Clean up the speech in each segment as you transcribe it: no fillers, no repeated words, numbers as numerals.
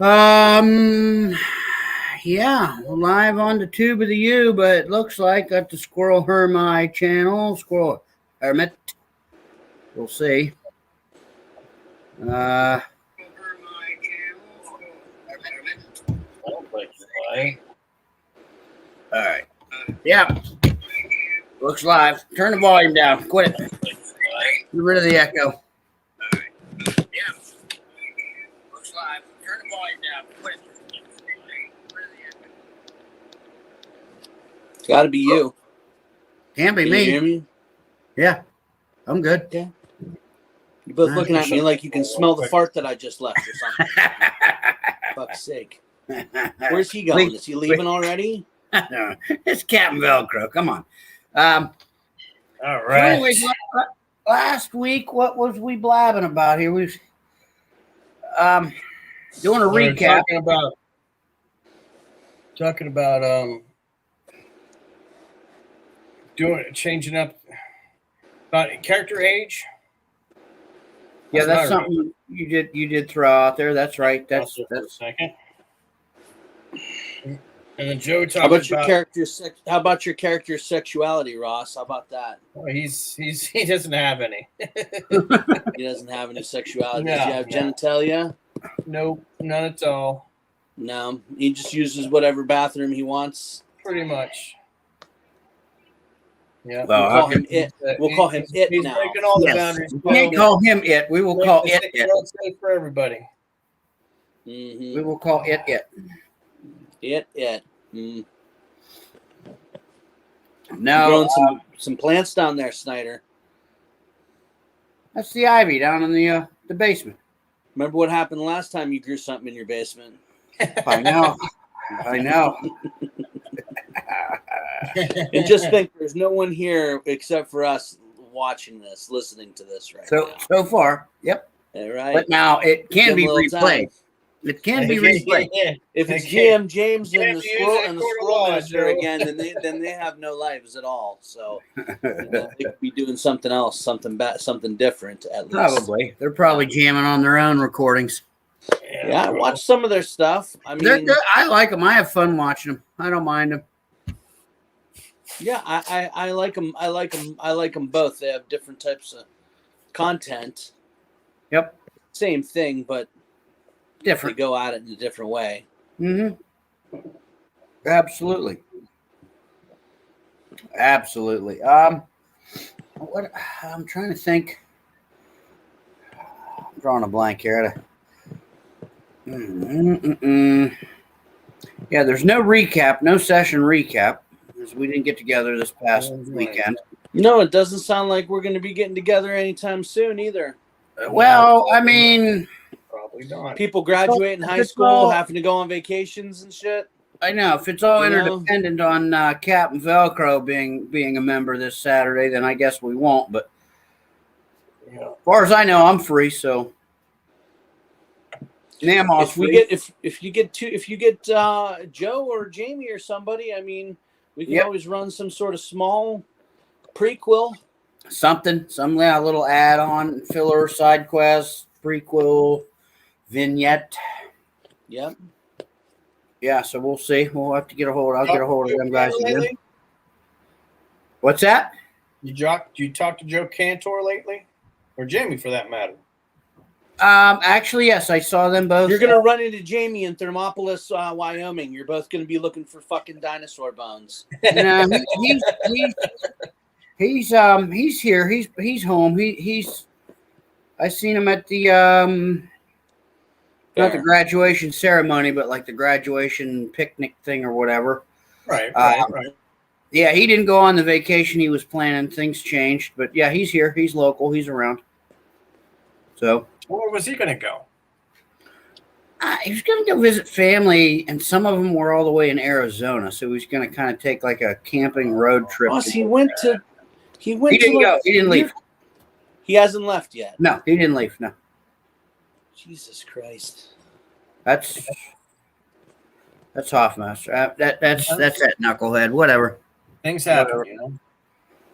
Um, yeah, live on the Tube of the U, but it looks like at the Squirrel Hermit channel, Squirrel Hermit. We'll see. I don't think you're lying. All right. Yeah. Looks live. Turn the volume down. Quit it. Get rid of the echo. Looks live. Turn the volume down. Quit it. Got to be you. Can't be Can me. you hear me? Yeah. I'm good. Yeah. You're both looking at me like you can smell the fart that I just left or something. Fuck's sake. Where's he going? Is he leaving already? No, it's Captain Velcro. Come on. All So right. anyways, last week, what was we blabbing about here? We was doing a We're recap. Talking about changing up about character age. Yeah, that's not something you did throw out there. That's right. That's for a second. And then Joe talked How about your about character? How about your character's sexuality, Ross? How about that? he doesn't have any. He doesn't have any sexuality. No, Does he have no. genitalia? Nope, none at all. No. He just uses whatever bathroom he wants. Pretty much. Yeah. Well, We'll call him it. We'll call him it He's now. breaking all the Yes. boundaries. We can't call him it. We will call it it. Safe for everybody. Mm-hmm. We will call it it. It. Mm. No, Growing some plants down there, Snyder. that's the ivy down in the basement. Remember what happened last time you grew something in your basement? I know. I know. And just think, there's no one here except for us watching this, listening to this right now. So far, yep. All right. But now it can Give be them a little replayed. time. It can be replayed. If it's Okay. GM James You and have the to use squirrel that and the court of squirrel law, minister Joe. again, then they have no lives at all. So they could be doing something else, something different at least. Probably. They're probably jamming on their own recordings. Yeah, I watched some of their stuff. I mean, They're good. I like them. I have fun watching them. I don't mind them. yeah, I like them. I like them both. They have different types of content. Yep. Same thing, but they Different. go at it in a different way. Mm-hmm. Absolutely. What I'm trying to think. I'm drawing a blank here. Yeah, there's no recap, no session recap, because we didn't get together this past weekend. No, it doesn't sound like we're going to be getting together anytime soon either. Well, I mean, Probably not. People graduate in high school, having to go on vacations and shit. I know if it's all You know? interdependent on Captain Velcro being a member this Saturday, then I guess we won't. But Yeah. as far as I know, I'm free. So, If you get Joe or Jamie or somebody, I mean, we can always run some sort of small prequel. some little add-on, filler, side quest, prequel, vignette. Yep. Yeah, so we'll see. We'll have to get a hold. I'll get a hold of them guys again. Lately? What's that? You talk to Joe Cantor lately, or Jamie for that matter? Actually, yes, I saw them both. You're gonna run into Jamie in Thermopolis, Wyoming. You're both gonna be looking for fucking dinosaur bones. No, he's here. He's home. I seen him at the not the graduation ceremony, but like the graduation picnic thing or whatever. Right. Yeah, he didn't go on the vacation he was planning. Things changed, but yeah, he's here. He's local. He's around. So Where was he going to go? he was going to go visit family, and some of them were all the way in Arizona. So he was going to kind of take like a camping road trip. Plus, he didn't go. He didn't leave. He hasn't left yet. No, he didn't leave. No. Jesus Christ. That's Hoffmaster. That's that Knucklehead. Whatever. Things happen, Whatever. you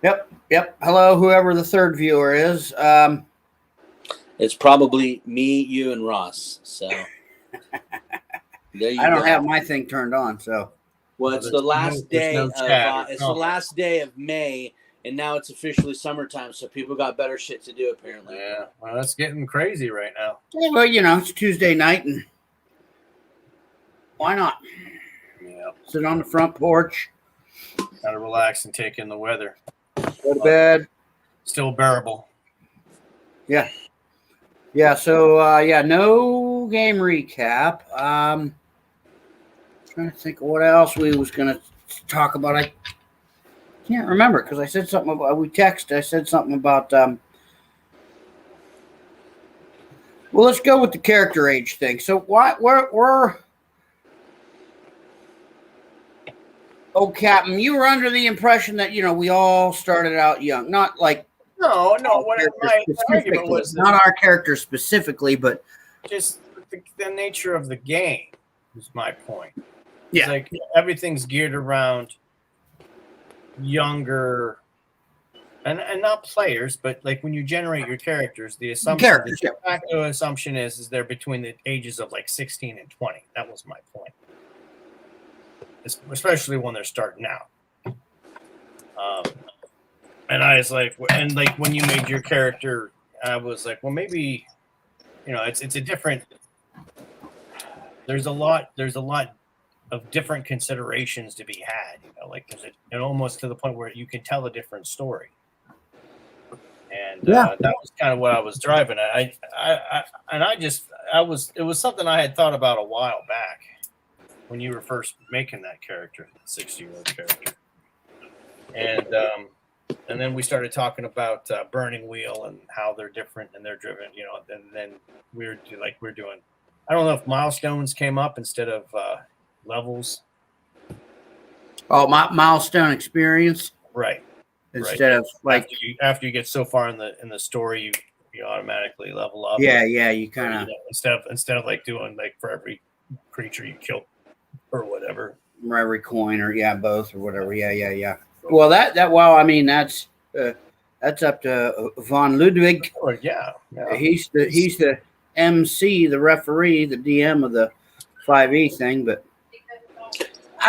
know. Yep. Hello, whoever the third viewer is. It's probably me, you, and Ross. So There you I don't go. have my thing turned on, so. Well, it's the last day of it's the Oh. last day of May, and now it's officially summertime, so people got better shit to do apparently. Yeah, well, that's getting crazy right now. Yeah, well, you know, it's Tuesday night, and why not? Yeah, Sit on the front porch, gotta relax and take in the weather. go to bed. Still bearable. Yeah. Yeah, so, no game recap. Trying to think of what else we was going to talk about. I can't remember because I said something about, I said something about, well, let's go with the character age thing. So we're oh, Captain, you were under the impression that, you know, we all started out young, not like No. What my argument was not our character specifically, but just the nature of the game is my point. Yeah. It's like everything's geared around younger and not players, but like when you generate your characters, the assumption assumption is they're between the ages of like 16 and 20. That was my point. Especially when they're starting out. And I was like, and like when you made your character, I was like, well, maybe, you know, it's a different. There's a lot of different considerations to be had. You know, like and almost to the point where you can tell a different story. And that was kind of what I was driving at. It was something I had thought about a while back when you were first making that character, the 60-year-old character. And then we started talking about Burning Wheel and how they're different and they're driven, you know, and then we're doing, I don't know if Milestones came up instead of levels. Oh, milestone experience. Right. Instead of like after you get so far in the story, you automatically level up. Yeah, you kind of, you know, instead of like doing like for every creature you kill or whatever. Or every coin or both or whatever. Yeah. Well, well, I mean, that's up to Von Ludwig. Or yeah. He's the MC, the referee, the DM of the 5e thing, but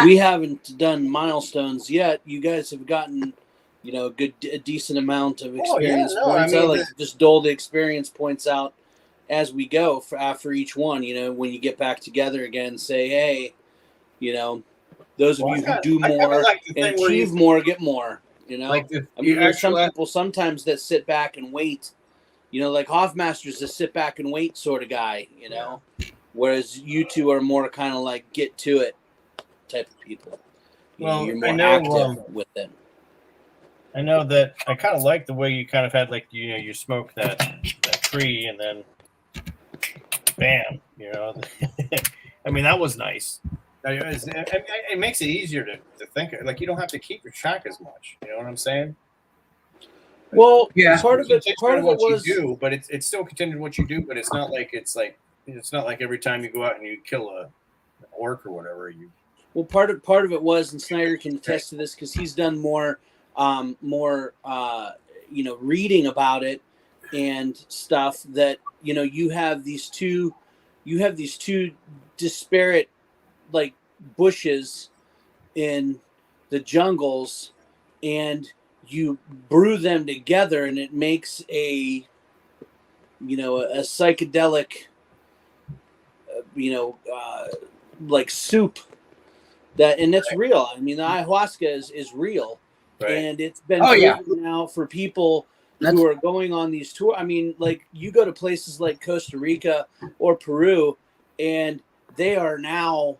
we haven't done Milestones yet. You guys have gotten, you know, a decent amount of experience points. I like to just dole the experience points out as we go after each one. You know, when you get back together again, say, hey, you know, those of you who do more and achieve more get more. You know, there's some people sometimes that sit back and wait. You know, like Hoffmaster's a sit back and wait sort of guy. You know, whereas you two are more kind of like get to it type of people. You're more active with them. I know that I kind of like the way you kind of had like, you know, you smoke that tree and then bam, you know. I mean, that was nice. It makes it easier to think of. Like, you don't have to keep your track as much. You know what I'm saying? Well, yeah. Part of it was you do, but it's still continued what you do. But it's not like every time you go out and you kill an orc or whatever you. Well, part of it was, and Snyder can attest to this because he's done more you know, reading about it and stuff. That, you know, you have these two disparate like bushes in the jungles, and you brew them together, and it makes a psychedelic, like soup. And it's real. I mean, the ayahuasca is real, right. And it's been now for people who are going on these tours. I mean, like, you go to places like Costa Rica or Peru, and they are now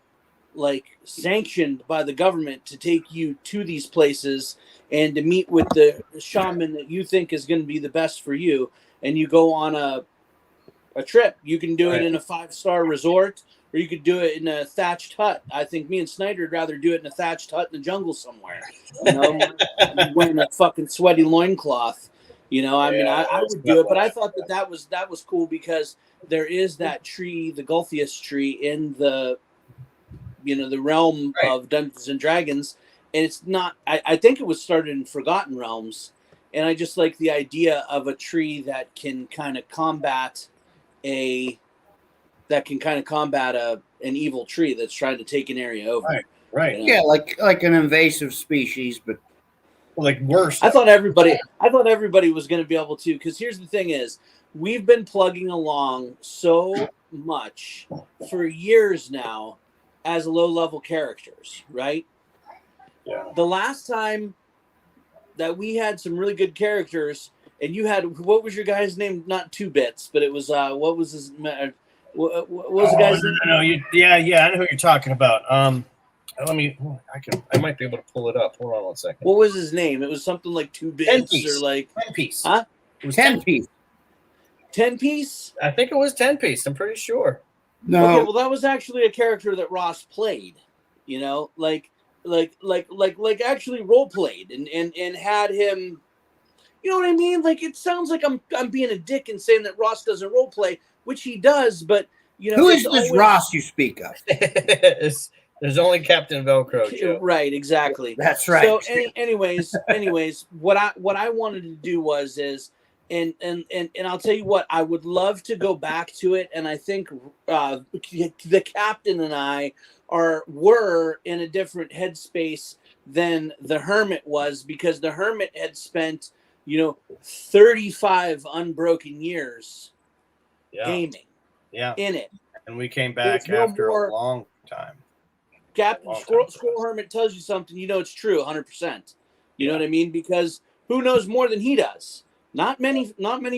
like sanctioned by the government to take you to these places and to meet with the shaman that you think is going to be the best for you. And you go on a trip. You can do it in a 5-star resort, or you could do it in a thatched hut. I think me and Snyder would rather do it in a thatched hut in the jungle somewhere. You know, wearing a fucking sweaty loincloth. You know, I mean, I would do it, but I thought that was cool because there is that tree, the Gulthias tree, in the, you know, the realm of Dungeons and Dragons, and it's not. I think it was started in Forgotten Realms, and I just like the idea of a tree that can kind of combat a that can kind of combat an evil tree that's trying to take an area over. Right. Yeah, like an invasive species, but like worse. I thought everybody was going to be able to, because here's the thing is, we've been plugging along so much for years now as low-level characters, right? Yeah. The last time that we had some really good characters, and you had, what was your guy's name? Not 2 Bits, but it was what was his? What was the guy's name? No, I know who you're talking about. I might be able to pull it up. Hold on 1 second. What was his name? It was something like 2 Bits or like 10 piece. Huh? It was 10 piece. 10 piece? I think it was 10 piece. I'm pretty sure. No. Okay, well that was actually a character that Ross played, you know, like actually role played and had him, you know what I mean? Like, it sounds like I'm being a dick and saying that Ross doesn't role play, which he does, but you know, who is this Ross you speak of? There's only Captain Velcro, Joe. Right, exactly. That's right. So, anyways, what I wanted to do was and I'll tell you what, I would love to go back to it, and I think the captain and I were in a different headspace than the Hermit was, because the Hermit had spent 35 unbroken years gaming in it, and we came back after a long time. Captain Squirrel Hermit tells you something, it's true 100%. You know what I mean? Because who knows more than he does? Not many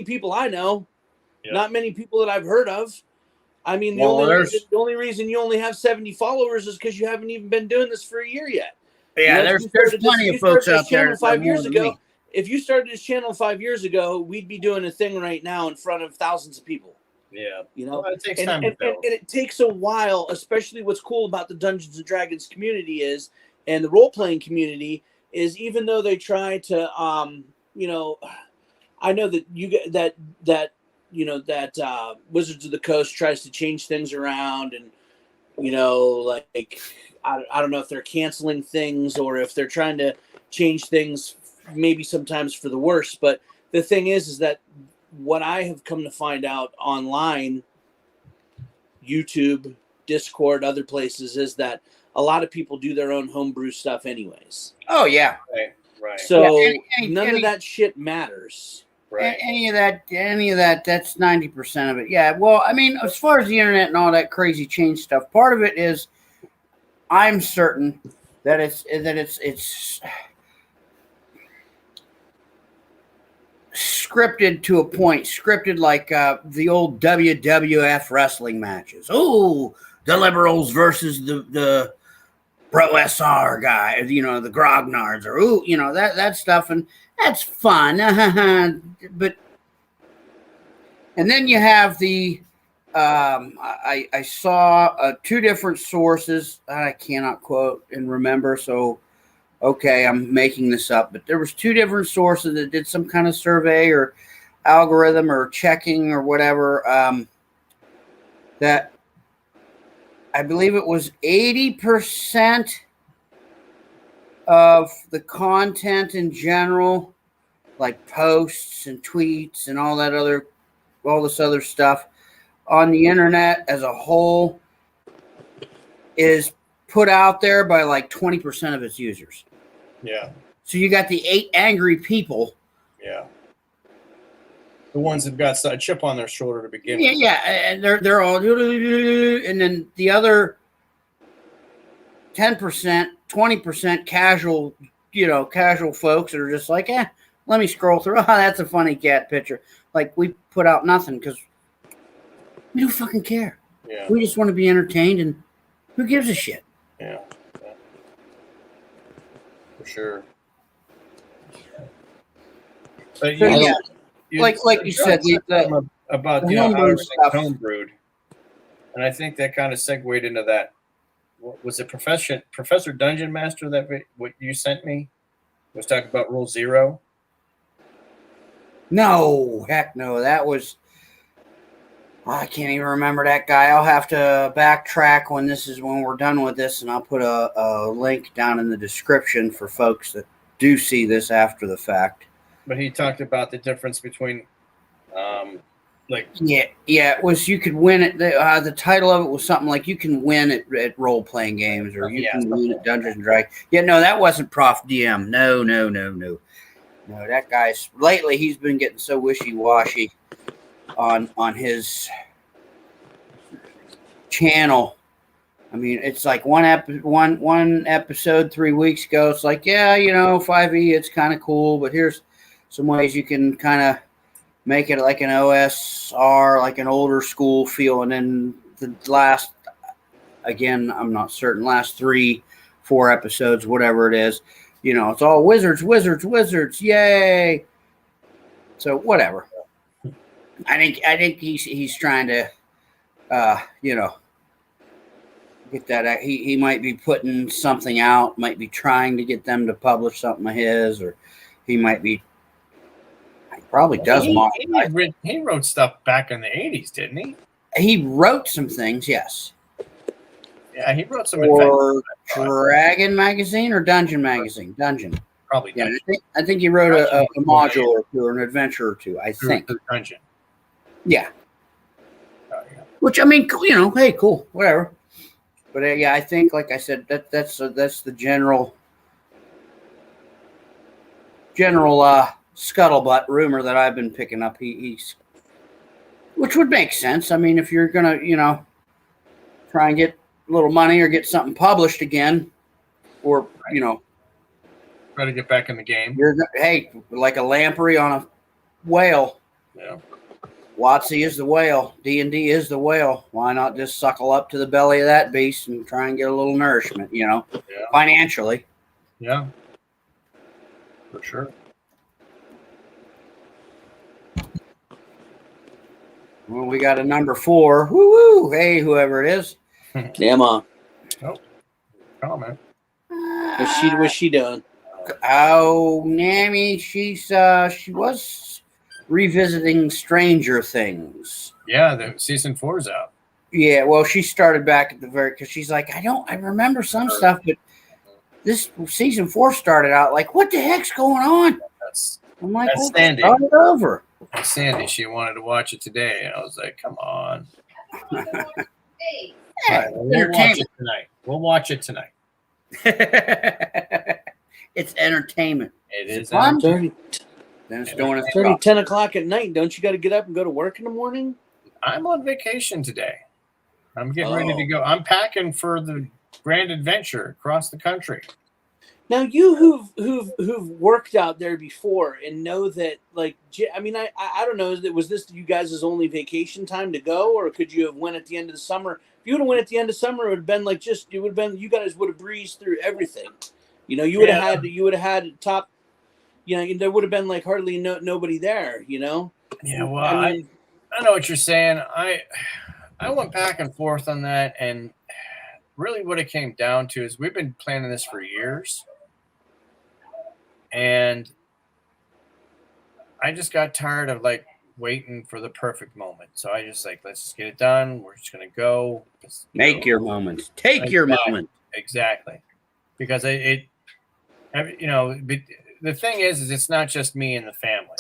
people I know. Yeah. Not many people that I've heard of. I mean, the only reason you only have 70 followers is because you haven't even been doing this for a year yet. Yeah, there's plenty of folks out there. 5 years ago, if you started this channel 5 years ago, we'd be doing a thing right now in front of thousands of people. Yeah, well, it takes time to build. And it takes a while. Especially, what's cool about the Dungeons and Dragons community and the role playing community is, even though they try to, I know that Wizards of the Coast tries to change things around, and like I don't know if they're canceling things or if they're trying to change things, maybe sometimes for the worse. But the thing is that what I have come to find out online, YouTube, Discord, other places, is that a lot of people do their own homebrew stuff anyways. Oh yeah, right. So none of that shit matters. Right. Any of that, that's 90% of it. Yeah. Well, I mean, as far as the internet and all that crazy change stuff, part of it is, I'm certain that it's scripted to a point. Scripted like the old WWF wrestling matches. Oh, the liberals versus the pro SR guy, the grognards, or that stuff, and that's fun. But and then you have the I saw 2 different sources. I cannot quote and remember, so okay, I'm making this up, but there was 2 different sources that did some kind of survey or algorithm or checking or whatever, that I believe it was 80% of the content in general, like posts and tweets and all this other stuff on the internet as a whole, is put out there by like 20% of its users. Yeah. So you got the 8 angry people. Yeah. The ones that got a chip on their shoulder to begin with. Yeah, and they're all, and then the other 10%, 20% casual folks that are just like, let me scroll through. Oh, that's a funny cat picture. Like, we put out nothing because we don't fucking care. Yeah. We just want to be entertained, and who gives a shit? Yeah. For sure. But like you said, about the homebrew stuff. Homebrewed, and I think that kind of segued into that. Was it Professor Dungeon Master that what you sent me was talking about Rule 0? No, heck no. That was, I can't even remember that guy. I'll have to backtrack when we're done with this, and I'll put a link down in the description for folks that do see this after the fact. But he talked about the difference between Like yeah, it was. You could win it. The title of it was something like you can win at role playing games, or you can win at Dungeons and Dragons. Yeah, no, that wasn't Prof DM. No. No, that guy's lately he's been getting so wishy washy on his channel. I mean, it's like one episode 3 weeks ago. It's like, yeah, 5e, it's kind of cool, but here's some ways you can kind of make it like an OSR, like an older school feel. And then the last, again, I'm not certain, last 3-4 episodes, whatever it is, it's all wizards, yay. So whatever. I think he's trying to, get that. He might be putting something out, might be trying to get them to publish something of his, or he might be. He probably does. He wrote stuff back in the 80s, didn't he? He wrote some things, yes. Yeah, he wrote some for Dragon Magazine or Dungeon Magazine. Dungeon. Probably Dungeon. Yeah, I think he wrote a module or two, or an adventure or two. I think. Dungeon. Yeah. Oh, yeah. Which I mean, hey, cool, whatever. But yeah, I think, like I said, that's the general scuttlebutt rumor that I've been picking up. He's, which would make sense. I mean, if you're gonna, try and get a little money or get something published again, or try to get back in the game. You're like a lamprey on a whale. Yeah. WotC is the whale. D&D is the whale. Why not just suckle up to the belly of that beast and try and get a little nourishment, financially. Yeah, for sure. Well, we got a number 4. Woo-woo. Hey, whoever it is. Yeah, Mom. Oh, comment. What's she doing? Oh, Nammy, she was revisiting Stranger Things. Yeah, the season 4's out. Yeah, well, she started back at the because she's like, I remember some stuff, but this season 4 started out like, what the heck's going on? I'm like, that's Sandy. Start it over. That's Sandy. She wanted to watch it today, and I was like, come on. Right, we'll watch it tonight. We'll watch it tonight. It's entertainment. It is entertainment. Then it's doing it's already 10 o'clock at night. Don't you got to get up and go to work in the morning? I'm on vacation today. I'm getting ready to go. I'm packing for the grand adventure across the country. Now, you who've worked out there before and know that, like, I mean, I don't know. Was this you guys' only vacation time to go, or could you have went at the end of the summer? If you would have went at the end of summer, it would have been like you guys would have breezed through everything. You would have had top. There would have been like hardly nobody there. Yeah, well, I know what you're saying. I went back and forth on that, and really what it came down to is we've been planning this for years. And I just got tired of like waiting for the perfect moment. So I just let's just get it done. We're just going to go. Make your moments. Take your moment. Exactly. Because the thing is it's not just me and the family.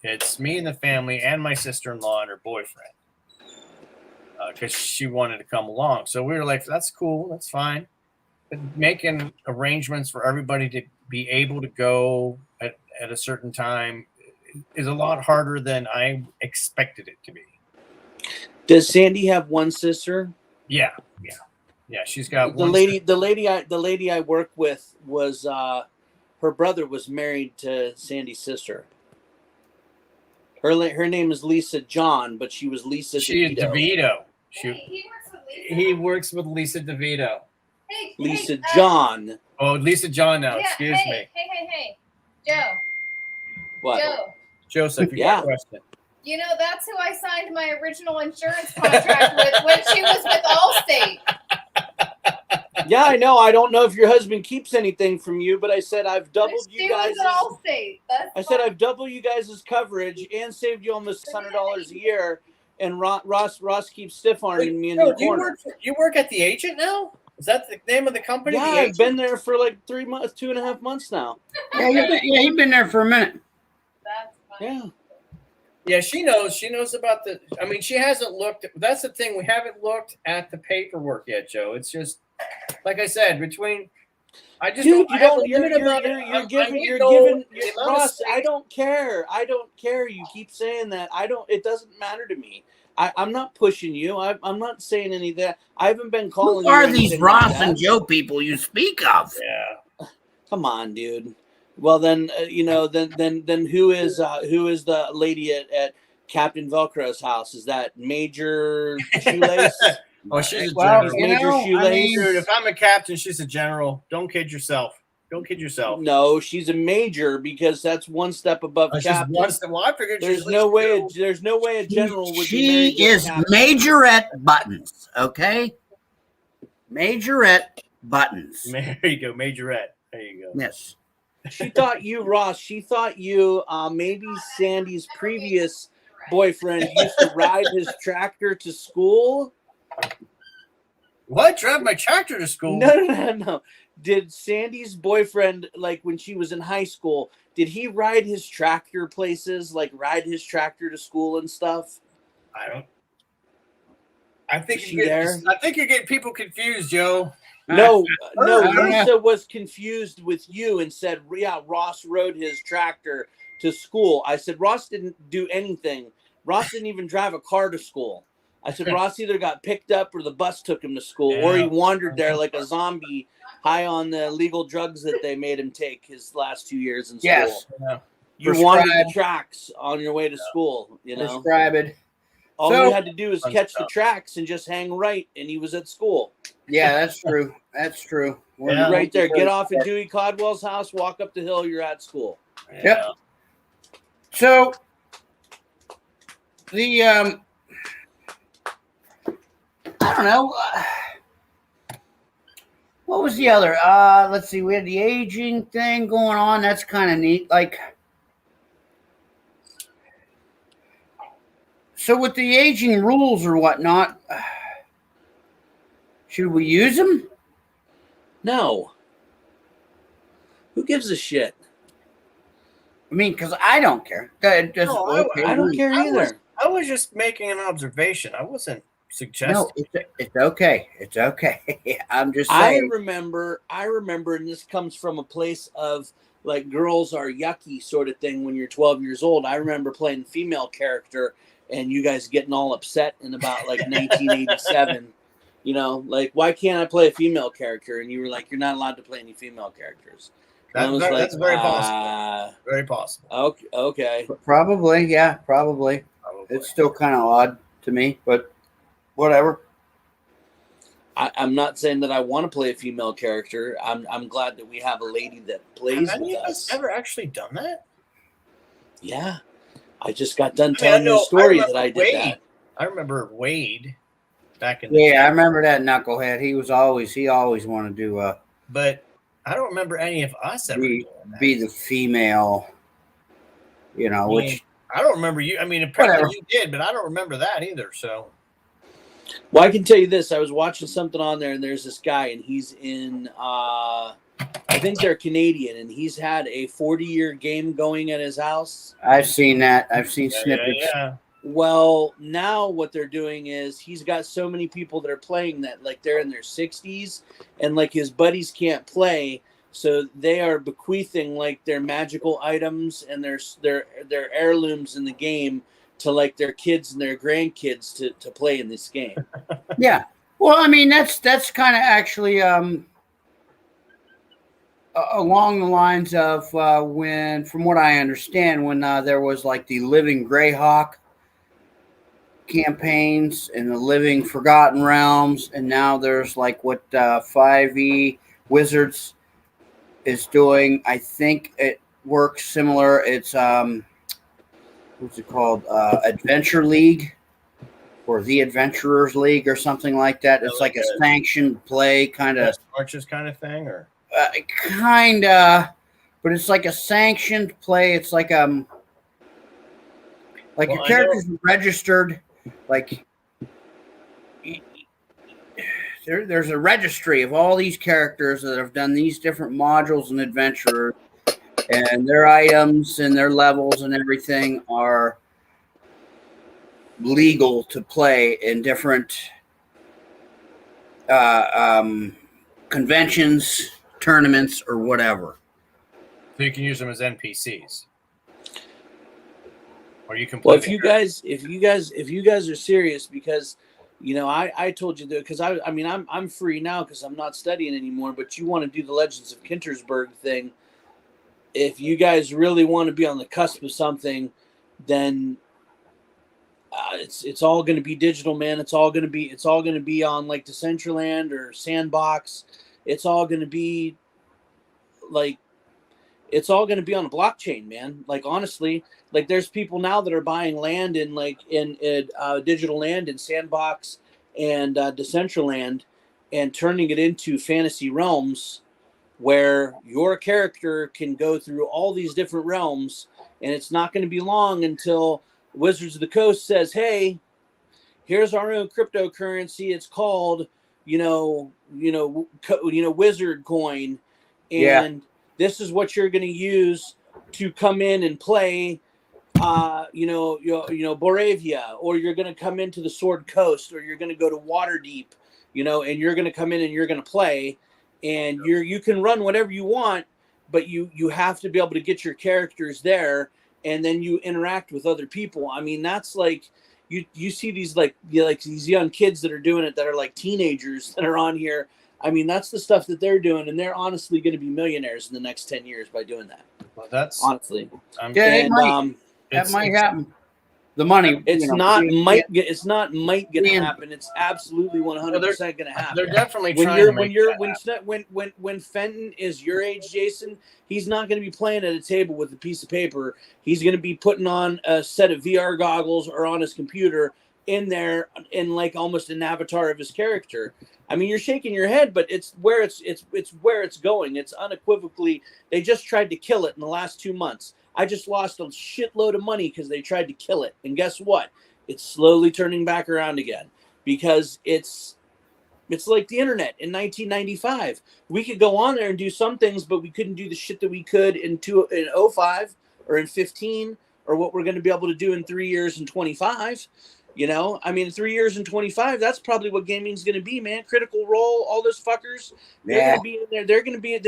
It's me and the family and my sister-in-law and her boyfriend. Because she wanted to come along. So we were like, that's cool. That's fine. But making arrangements for everybody to be able to go at a certain time is a lot harder than I expected it to be. Does Sandy have one sister? Yeah. She's got the lady I work with was her brother was married to Sandy's sister. Her name is Lisa John, but she was Lisa. She is DeVito. He works with Lisa DeVito. Lisa John. Oh, Lisa John now. Yeah, Excuse me. Hey. Joe. What? Joseph, you got a question. That's who I signed my original insurance contract with when she was with Allstate. Yeah, I know. I don't know if your husband keeps anything from you, but I said I've doubled you guys. I said I've doubled you guys' coverage and saved you almost $100 a year. And Ross keeps stiff arming me in the corner. You work at the agent now? Is that the name of the company? Yeah, I've been there for like 3 months, 2.5 months now. Yeah, you've been there for a minute. That's funny. Yeah. Yeah, she knows. She knows about the. I mean, she hasn't looked. That's the thing. We haven't looked at the paperwork yet, Joe. It's just like I said. Between, I just Dude, I have a limited amount of- you're I'm giving getting old. The amount of Ross. space- I don't care. I don't care. You keep saying that. I don't. It doesn't matter to me. I'm not pushing you. I'm not saying any of that. I haven't been calling. Who you are these anything Ross like and that. Joe people you speak of? Yeah. Come on, dude. Well, then then who is the lady at Captain Velcro's house? Is that Major Shoelace? Oh, she's a Well, general. you Major know, Shoelace. I mean, Dude, if I'm a captain, she's a general. Don't kid yourself. Don't kid yourself. No, she's a major because that's one step above That's just captain. one step. Well, I figured There's she's no way. two. There's no way a general would be she married to a is captain. Majorette Buttons. Okay, Majorette Buttons. There you go, Majorette. There you go. Yes. She thought you, Ross. She thought you. Maybe Sandy's previous boyfriend used to ride his tractor to school. What? Drive my tractor to school? No. Did Sandy's boyfriend, like when she was in high school, did he ride his tractor places, like ride his tractor to school and stuff? I don't. I think Is you she get. there? I think you're getting people confused, Joe. No. I don't know. Lisa was confused with you and said, "Yeah, Ross rode his tractor to school." I said, "Ross didn't do anything. Ross didn't even drive a car to school." I said, "Ross either got picked up or the bus took him to school, or he wandered there like a zombie, high on the illegal drugs that they made him take his last 2 years in school." Yes. Yeah. You wandered the tracks on your way to school. You know, Prescribed. all So- you had to do is catch the tracks and just hang right, and he was at school. Yeah, that's true. That's true. Yeah. Right there. Get off at Dewey Codwell's house, walk up the hill, you're at school. Yep. So the I don't know. What was the other? Let's see. We had the aging thing going on. That's kind of neat. Like, so with the aging rules or whatnot, should we use them? No. Who gives a shit? I mean, because I don't care. Just, No, I don't care either. I was just making an observation. I wasn't suggesting. No, it's okay. It's okay. I'm just I saying. remember, and this comes from a place of like girls are yucky sort of thing when you're 12 years old. I remember playing female character and you guys getting all upset in about like 1987. You know, like, why can't I play a female character? And you were like, you're not allowed to play any female characters. That's very possible. Very possible. Okay. Probably, yeah, probably. It's still kind of odd to me, but whatever. I'm not saying that I want to play a female character. I'm glad that we have a lady that plays Have any with of us. us ever actually done that? Yeah. I just got done telling you a story that I did Wade. that. I remember Wade back in the Yeah, I day. remember that Knucklehead. He always wanted to But I don't remember any of us ever doing that. be the female, you know, which I don't remember you. I mean, apparently Whatever. you did, but I don't remember that either. So Well, I can tell you this. I was watching something on there, and there's this guy, and he's in, I think they're Canadian, and he's had a 40-year game going at his house. I've seen that. I've seen snippets. yeah. Well, now what they're doing is he's got so many people that are playing that, like, they're in their 60s, and, like, his buddies can't play, so they are bequeathing, like, their magical items and their heirlooms in the game to, like, their kids and their grandkids to play in this game. Yeah. Well, I mean, that's kind of actually along the lines of when, from what I understand, when there was like the Living Greyhawk campaigns and the Living Forgotten Realms, and now there's like what 5e Wizards is doing. I think it works similar. It's what's it called? Adventure League or the Adventurers League or something like that. It's like a sanctioned play kind of Arches kind of thing, or but it's like a sanctioned play. It's like your characters are registered. Like there's a registry of all these characters that have done these different modules and adventurers, and their items and their levels and everything are legal to play in different conventions, tournaments, or whatever. So you can use them as NPCs, or you can. Well, if you guys are serious, because I told you that, because I mean I'm free now because I'm not studying anymore. But you want to do the Legends of Kintersburg thing. If you guys really want to be on the cusp of something, then it's all going to be digital, man. It's all going to be on like Decentraland or Sandbox. It's all going to be like. It's all going to be on a blockchain, man. Like, honestly, like there's people now that are buying land in digital land in Sandbox and Decentraland and turning it into fantasy realms where your character can go through all these different realms. And it's not going to be long until Wizards of the Coast says, hey, here's our own cryptocurrency. It's called, Wizard Coin. And this is what you're going to use to come in and play, Boravia, or you're going to come into the Sword Coast, or you're going to go to Waterdeep, and you're going to come in and you're going to play, and you can run whatever you want, but you have to be able to get your characters there, and then you interact with other people. I mean, that's like you see these like these young kids that are doing it, that are like teenagers that are on here. I mean, that's the stuff that they're doing, and they're honestly going to be millionaires in the next 10 years by doing that. Well, that's honestly. That might happen. The money. It's not might going to happen. It's absolutely 100% going to happen. They're definitely when Fenton is your age, Jason, he's not going to be playing at a table with a piece of paper. He's going to be putting on a set of VR goggles or on his computer in there in like almost an avatar of his character. I mean, you're shaking your head, but it's where it's where it's going. It's unequivocally. They just tried to kill it in the last 2 months. I just lost a shitload of money because they tried to kill it. And guess what? It's slowly turning back around again, because it's like the internet in 1995. We could go on there and do some things, but we couldn't do the shit that we could in 05 or in 15, or what we're going to be able to do in 3 years and 25. I mean, 3 years and 25, that's probably what gaming's going to be, man. Critical Role, all those fuckers, they're going to be in there. They're going to be in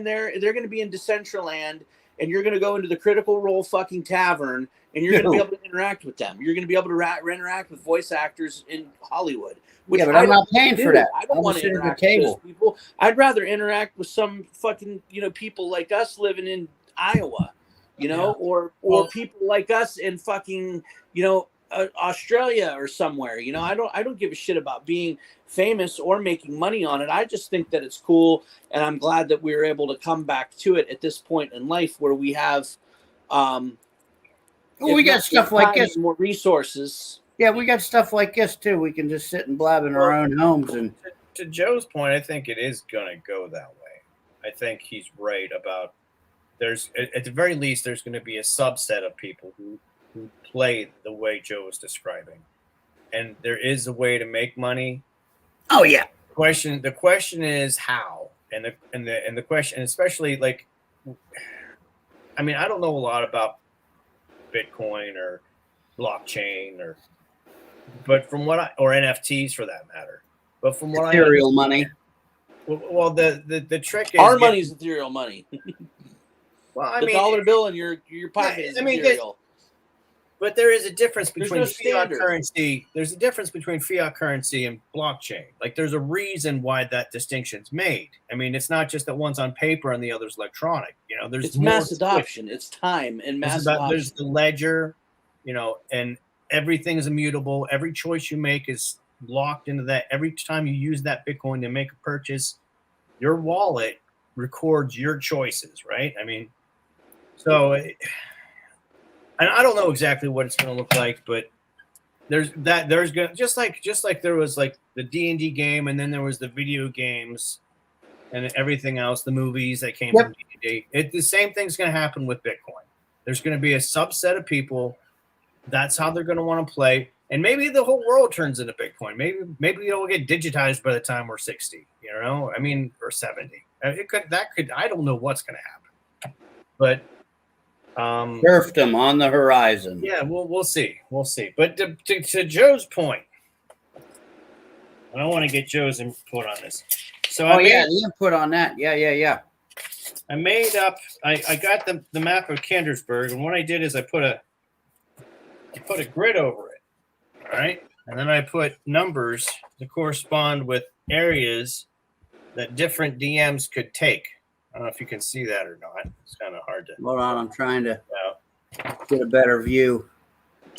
there. They're going to be in Decentraland, and you're going to go into the Critical Role fucking tavern, and you're going to be able to interact with them. You're going to be able to interact with voice actors in Hollywood. But I'm not paying for that. I don't want to interact with those people. I'd rather interact with some fucking, people like us living in Iowa, or people like us in fucking, Australia or somewhere. I don't give a shit about being famous or making money on it. I just think that it's cool, and I'm glad that we were able to come back to it at this point in life where we have we got stuff like this, more resources. Yeah, we got stuff like this too. We can just sit and blab in our own homes. And to Joe's point, I think it is going to go that way. I think he's right about there's at the very least there's going to be a subset of people who play the way Joe was describing, and there is a way to make money. Oh yeah. The question is how, and the question, especially like, I mean, I don't know a lot about Bitcoin or blockchain but from what or NFTs for that matter, but from what ethereal money. Well, the trick is our money's ethereal money. Well, I mean, the dollar bill in your pocket is ethereal. But there is a difference between fiat currency. There's a difference between fiat currency and blockchain. Like, there's a reason why that distinction's made. I mean, it's not just that one's on paper and the other's electronic. There's mass adoption. It's time and mass adoption. There's the ledger, and everything's immutable. Every choice you make is locked into that. Every time you use that Bitcoin to make a purchase, your wallet records your choices, right? I mean, so. And I don't know exactly what it's going to look like, but there's going to just like there was like the D&D game, and then there was the video games and everything else, the movies that came from D&D. The same thing's going to happen with Bitcoin. There's going to be a subset of people. That's how they're going to want to play, and maybe the whole world turns into Bitcoin. Maybe it'll get digitized by the time we're 60. I mean, or 70. I don't know what's going to happen, but. Serfdom on the horizon. Yeah, we'll see. We'll see. But to Joe's point, I don't want to get Joe's input on this. So the input on that. Yeah. I made up. I got the map of Kendersburg, and what I did is I put a grid over it. All right, and then I put numbers to correspond with areas that different DMs could take. I don't know if you can see that or not. It's kind of hard to. Hold on, I'm trying to get a better view.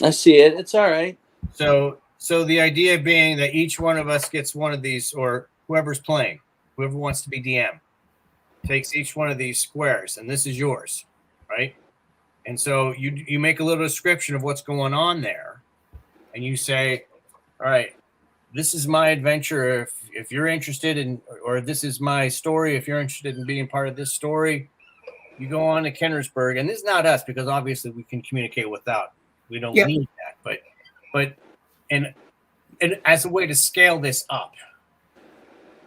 I see it. It's all right. So the idea being that each one of us gets one of these, or whoever's playing, whoever wants to be DM, takes each one of these squares, and this is yours, right? And so you make a little description of what's going on there, and you say, all right, this is my adventure if you're interested in, or this is my story if you're interested in being part of this story. You go on to Kennersburg, and this is not us because obviously we can communicate without. We don't need that, but and as a way to scale this up,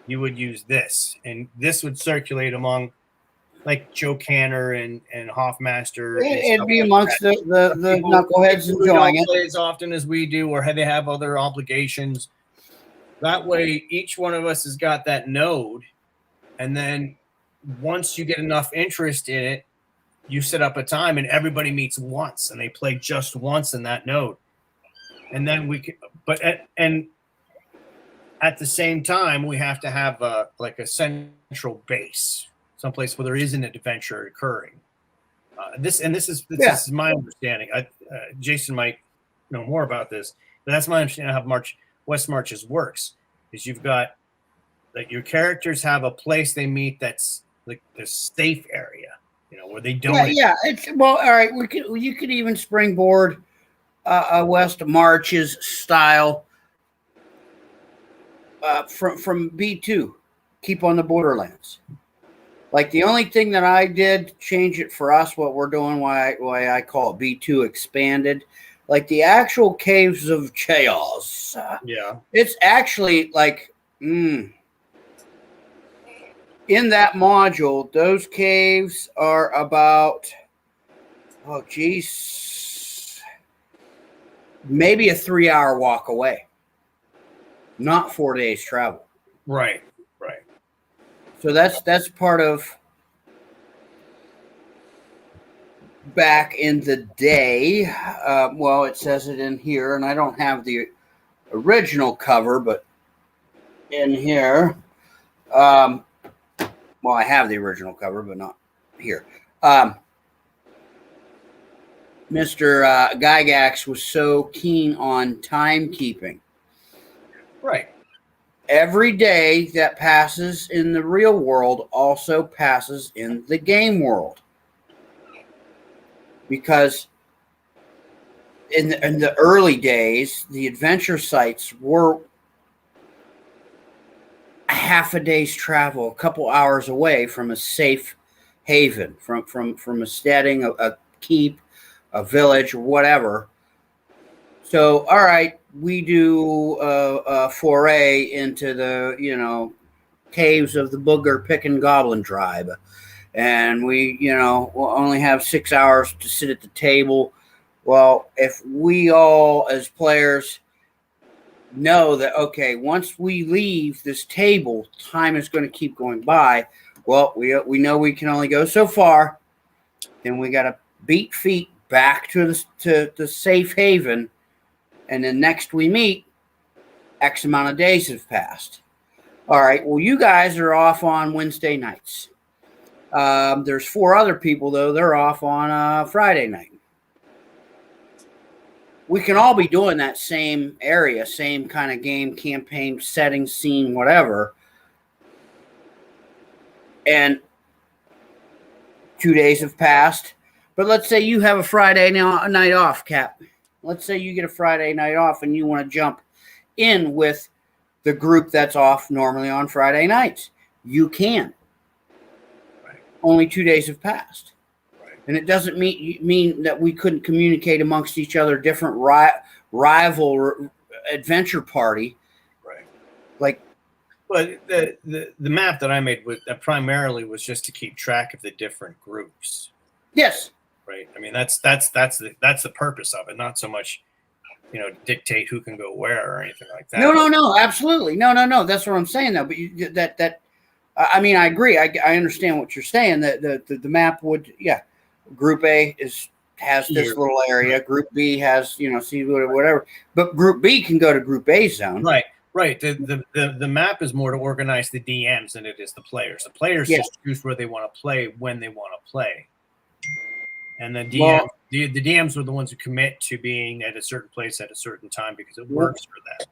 you would use this, and this would circulate among like Joe Canner and Hoffmaster. It'd be amongst the knuckleheads enjoying it. Play as often as we do, or they have other obligations. That way, each one of us has got that node, and then once you get enough interest in it, you set up a time, and everybody meets once, and they play just once in that node, and then we can. But at the same time, we have to have a central base, someplace where there is an adventure occurring. This is my understanding. Jason might know more about this, but that's my understanding of how Westmarches works. Is you've got like your characters have a place they meet that's like the safe area, where they don't. Yeah. All right. You could even springboard a Westmarch's style from B2. Keep on the borderlands. Like the only thing that I did change it for us, what we're doing, why I call it B2 expanded, like the actual caves of chaos. It's actually like in that module, those caves are about maybe a 3-hour walk away. Not 4 days travel. Right. So that's part of back in the day. It says it in here, and I don't have the original cover, but in here, I have the original cover, but not here. Mr. Gygax was so keen on timekeeping. Right. Every day that passes in the real world also passes in the game world. Because in the early days, the adventure sites were a half a day's travel, a couple hours away from a safe haven, from a steading, a keep, a village, or whatever. So, all right, we do a foray into the, caves of the booger picking goblin tribe. And we, we'll only have 6 hours to sit at the table. Well, if we all as players know that, okay, once we leave this table, time is going to keep going by. Well, we know we can only go so far. Then we got to beat feet back to the safe haven. And then next we meet, X amount of days have passed. All right, well, you guys are off on Wednesday nights. There's 4 other people, though. They're off on Friday night. We can all be doing that same area, same kind of game, campaign, setting, scene, whatever. And 2 days have passed. But let's say you have a Friday night off, Cap. Let's say you get a Friday night off and you want to jump in with the group that's off normally on Friday nights. You can. Right. Only 2 days have passed. Right. And it doesn't mean that we couldn't communicate amongst each other, different rival adventure party. Right. Like, but the map that I made primarily was just to keep track of the different groups. Yes. right? I mean, that's the purpose of it, not so much, dictate who can go where or anything like that. No, absolutely, no. That's what I'm saying, though. But I mean, I agree. I understand what you're saying. That the map would, Group A has this little area. Group B has, C whatever. But Group B can go to Group A zone. Right. The map is more to organize the DMs than it is the players. The players just choose where they want to play when they want to play. And the the DMs were the ones who commit to being at a certain place at a certain time because it works for them.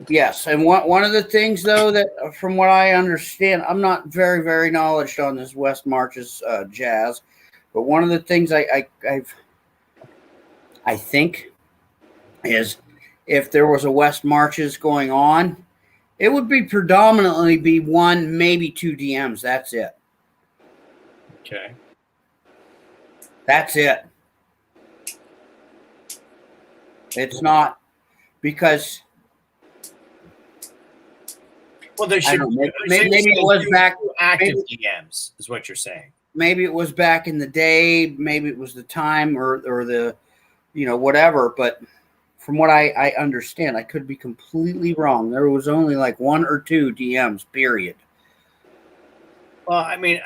Yes, and one of the things, though, that from what I understand, I'm not very, very knowledgeable on this Westmarch's jazz, but one of the things I think is if there was a Westmarch's going on, it would be predominantly be 1, maybe 2 DMs. That's it. Okay. That's it. It's not because. Well, there should maybe it was back active DMs is what you're saying. Maybe it was back in the day. Maybe it was the time or the, whatever. But from what I understand, I could be completely wrong. There was only like 1 or 2 DMs. Period. Well, I mean,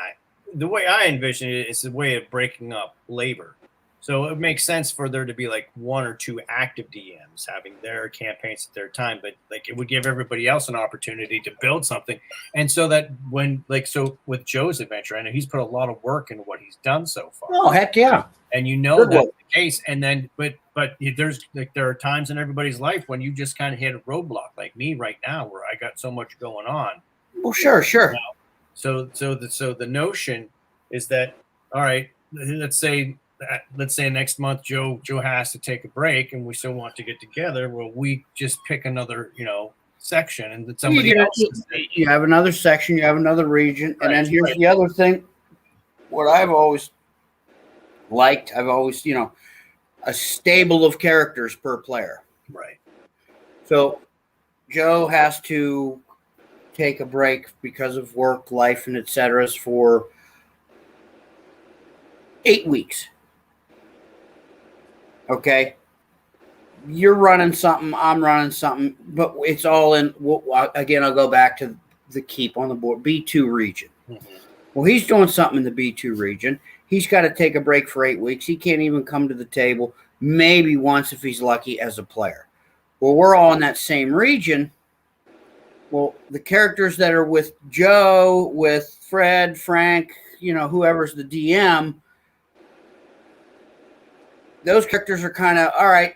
the way I envision it is a way of breaking up labor. So it makes sense for there to be like 1 or 2 active DMs having their campaigns at their time, but like it would give everybody else an opportunity to build something. And so that so with Joe's adventure, I know he's put a lot of work into what he's done so far. Oh, heck yeah. And that's the case. And then, but there's there are times in everybody's life when you just kind of hit a roadblock like me right now, where I got so much going on. Well, sure. So the notion is that, all right, let's say next month Joe has to take a break and we still want to get together. Well, we just pick another, section and then somebody else. You have another section, you have another region. And then here's the other thing. What I've always liked, a stable of characters per player. Right. So Joe has to take a break because of work, life, and etc. for 8 weeks. Okay, you're running something, I'm running something, but it's all in. Again, I'll go back to the keep on the board, B2 region. Mm-hmm. Well, he's doing something in the B2 region. He's got to take a break for 8 weeks. He can't even come to the table, maybe once if he's lucky as a player. Well, we're all in that same region. Well, the characters that are with Joe, with Fred, Frank, whoever's the DM, those characters are kind of, all right,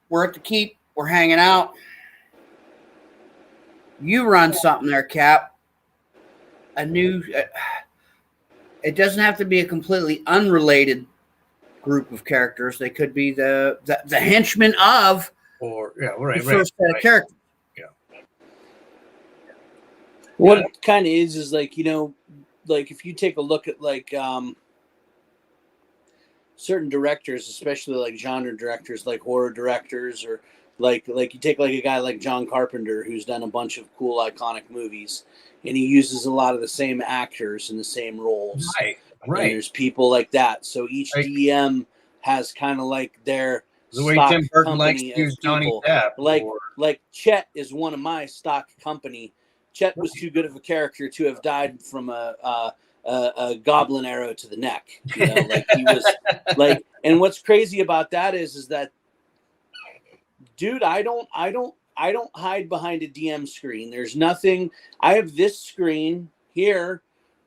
we're at the keep, we're hanging out. You run something there, Cap. It doesn't have to be a completely unrelated group of characters. They could be the henchmen of the first set of characters. Yeah. What it kind of is like, like if you take a look at like certain directors, especially like genre directors, like horror directors, or like you take like a guy like John Carpenter, who's done a bunch of cool iconic movies, and he uses a lot of the same actors in the same roles. Right. And there's people like that. So each DM has kind of like their the way stock Tim Burton likes company to use Johnny Depp. Like Chet is one of my stock company. Chet was too good of a character to have died from a goblin arrow to the neck. Like he was like, and what's crazy about that is that, dude, I don't hide behind a DM screen. There's nothing. I have this screen here,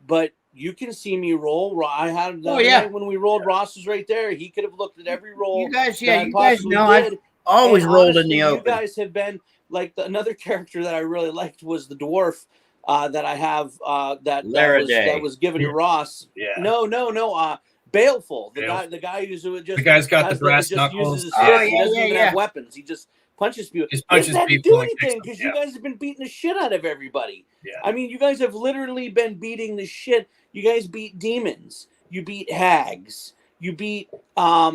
but you can see me roll. I had night when we rolled. Ross was right there. He could have looked at every roll. You guys know I've always rolled in the open. You guys have been like another character that I really liked was the dwarf. That I have that was given to Ross. Yeah. No. Baleful. The guy who's just the guy's got the brass knuckles. He doesn't even have weapons. He just punches people. He doesn't have to do anything because you guys have been beating the shit out of everybody. Yeah. I mean, you guys have literally been beating the shit. You guys beat demons. You beat hags. You beat all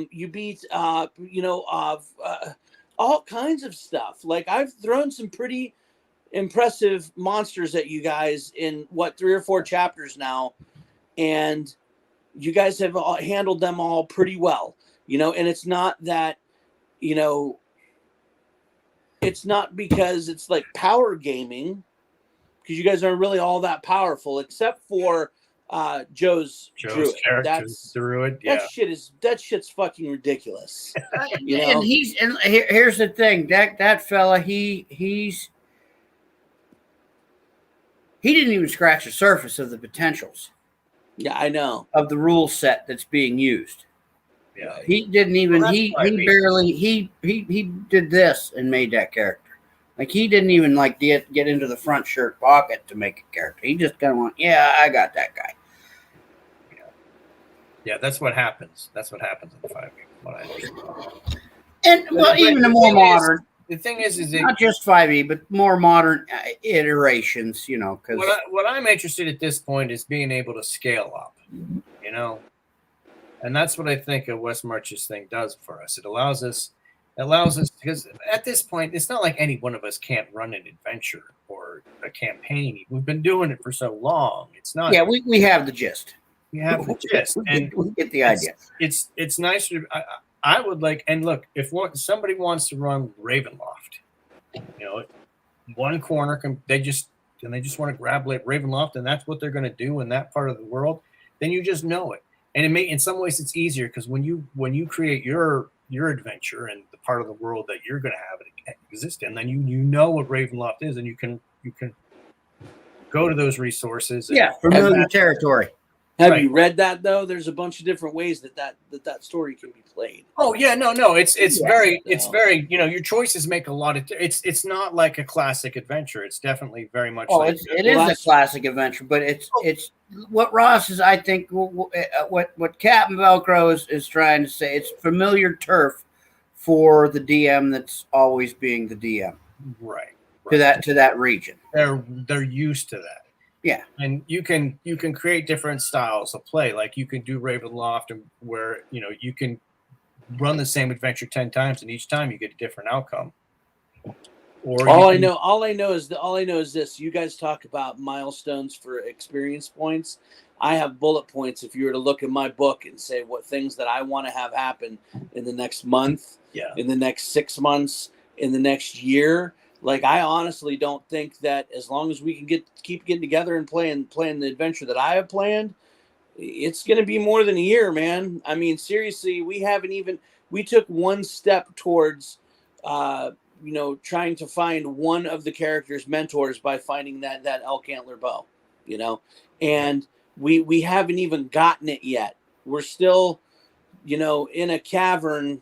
kinds of stuff. Like I've thrown some pretty impressive monsters at you guys in 3 or 4 chapters now, and you guys have handled them all pretty well, you know, and it's not that, you know, it's not because it's like power gaming, because you guys aren't really all that powerful, except for Joe's Druid. That's Druid. Yeah. That shit's fucking ridiculous. You know? And here's the thing, that fella, he didn't even scratch the surface of the potentials. Yeah, I know. Of the rule set that's being used. Yeah. He didn't even he did this and made that character. Like he didn't even like get into the front shirt pocket to make a character. He just kind of went, yeah, I got that guy. Yeah, that's what happens. That's what happens in 5e, what I understand. And well, even the more modern. The thing is not just 5e, but more modern iterations, you know. Because what I'm interested at this point is being able to scale up, you know, and that's what I think a Westmarch's thing does for us. It allows us because at this point, it's not like any one of us can't run an adventure or a campaign. We've been doing it for so long. It's not. Yeah, we have the gist. We have the gist, and we get the idea. It's nice to. I would like, and look, if somebody wants to run Ravenloft, you know, one corner they just want to grab Ravenloft, and that's what they're going to do in that part of the world. Then you just know it, and in some ways it's easier because when you create your adventure and the part of the world that you're going to have it exist in, then you know what Ravenloft is, and you can go to those resources. Yeah, familiar territory. Have you read that though? There's a bunch of different ways that story can be played. Oh yeah, no, it's very, you know, your choices make a lot of. It's not like a classic adventure. It's definitely very much. Oh, it is a classic adventure, but it's what Ross is. I think what Captain Velcro is trying to say. It's familiar turf for the DM that's always being the DM. Right. To that region. They're used to that. Yeah, and you can create different styles of play. Like you can do Ravenloft, and where you know you can run the same adventure 10 times, and each time you get a different outcome. Or all I know is this: you guys talk about milestones for experience points. I have bullet points. If you were to look at my book and say what things that I want to have happen in the next month, in the next 6 months, in the next year. Like, I honestly don't think that as long as we can keep getting together and playing the adventure that I have planned, it's going to be more than a year, man. I mean, seriously, we took one step towards, you know, trying to find one of the characters' mentors by finding that elk antler bow, you know, and we haven't even gotten it yet. We're still, you know, in a cavern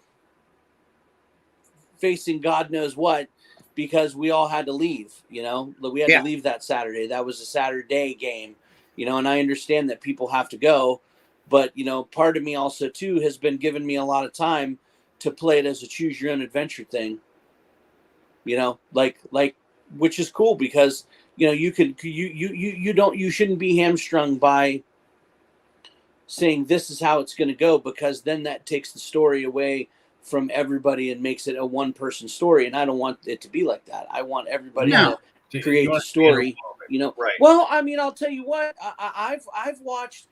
facing God knows what. Because we all had to leave, you know, we had to leave that Saturday. That was a Saturday game, you know, and I understand that people have to go, but, you know, part of me also too has been giving me a lot of time to play it as a choose your own adventure thing, you know, like, which is cool because, you know, you shouldn't be hamstrung by saying this is how it's going to go, because then that takes the story away from everybody and makes it a one-person story, and I don't want it to be like that. I want everybody to create the story, you know. Right. Well, I mean, I'll tell you what, I've watched.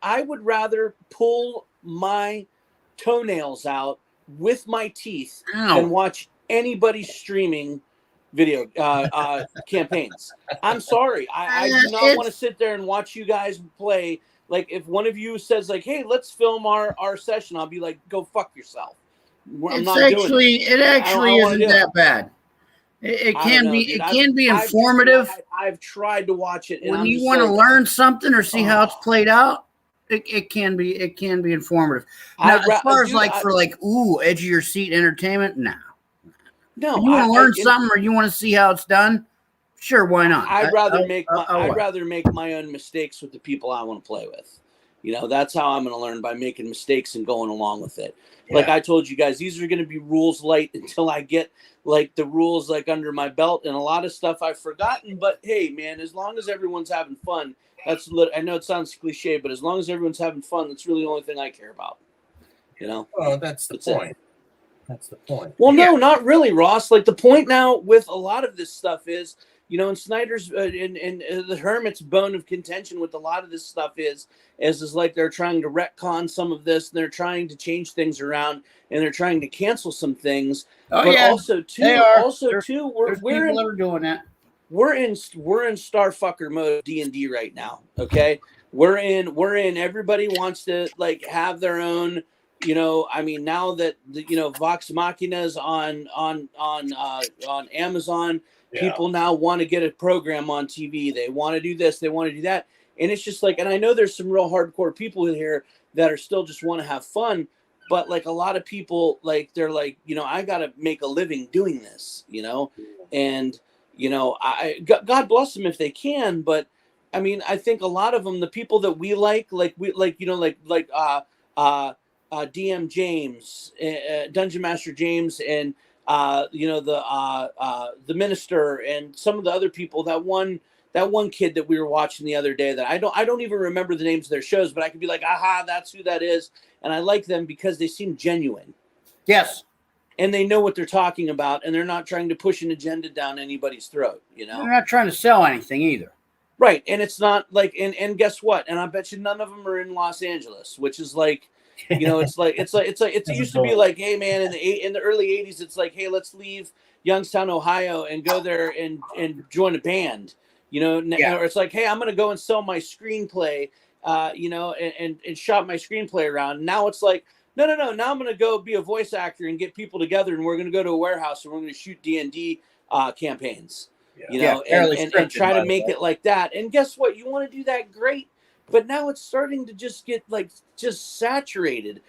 I would rather pull my toenails out with my teeth than watch anybody streaming video campaigns. I'm sorry, I do not want to sit there and watch you guys play. Like, if one of you says, like, hey, let's film our session, I'll be like, go fuck yourself. It actually isn't that bad. It can be informative. I've tried to watch it. And when you want to learn something or see how it's played out, it can be informative. Now, as far as edge of your seat entertainment, no. No, you want to learn something or you want to see how it's done? Sure, why not? I'd rather make my own mistakes with the people I want to play with. You know, that's how I'm going to learn, by making mistakes and going along with it. Yeah. Like I told you guys, these are going to be rules light until I get like the rules like under my belt, and a lot of stuff I've forgotten. But hey, man, as long as everyone's having fun, I know it sounds cliche, but as long as everyone's having fun, that's really the only thing I care about. You know? Well, that's the point. That's the point. Well, no, not really, Ross. Like, the point now with a lot of this stuff is you know, and Snyder's and the Hermit's bone of contention with a lot of this stuff is like they're trying to retcon some of this, and they're trying to change things around, and they're trying to cancel some things. Oh, but yeah, also too, there's people that are doing that. We're in starfucker mode D&D right now. Okay, we're in. Everybody wants to like have their own. You know, I mean, now that Vox Machina's on Amazon, people now want to get a program on TV. They want to do this. They want to do that. And it's just like, and I know there's some real hardcore people in here that are still just want to have fun. But like a lot of people, like they're like, I got to make a living doing this, and, God bless them if they can. But I mean, I think a lot of them, the people that we like DM James, Dungeon Master James, and the minister, and some of the other people. That one kid that we were watching the other day that I don't even remember the names of their shows, but I could be like, aha, that's who that is, and I like them because they seem genuine. Yes, and they know what they're talking about, and they're not trying to push an agenda down anybody's throat. They're not trying to sell anything either. Right, and it's not like, and guess what? And I bet you none of them are in Los Angeles, which is like. It used to be like, hey man, in the early 80s, it's like, hey, let's leave Youngstown, Ohio, and go there and join a band, Or it's like, hey, I'm gonna go and sell my screenplay, and shop my screenplay around. Now it's like, no. Now I'm gonna go be a voice actor and get people together, and we're gonna go to a warehouse and we're gonna shoot D&D campaigns, and try to make it like that. And guess what? You want to do that, great. But now it's starting to just get just saturated,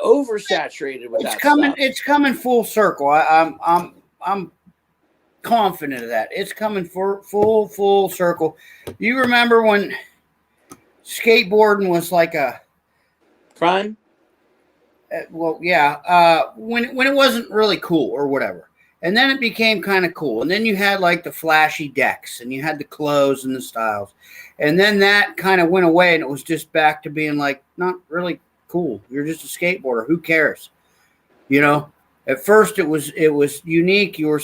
oversaturated with that stuff. It's coming full circle. I'm confident of that. It's coming for full circle. You remember when skateboarding was like a crime? Well, yeah. When it wasn't really cool or whatever. And then it became kind of cool. And then you had like the flashy decks, and you had the clothes and the styles. And then that kind of went away, and it was just back to being like, not really cool. You're just a skateboarder. Who cares? At first it was unique. You were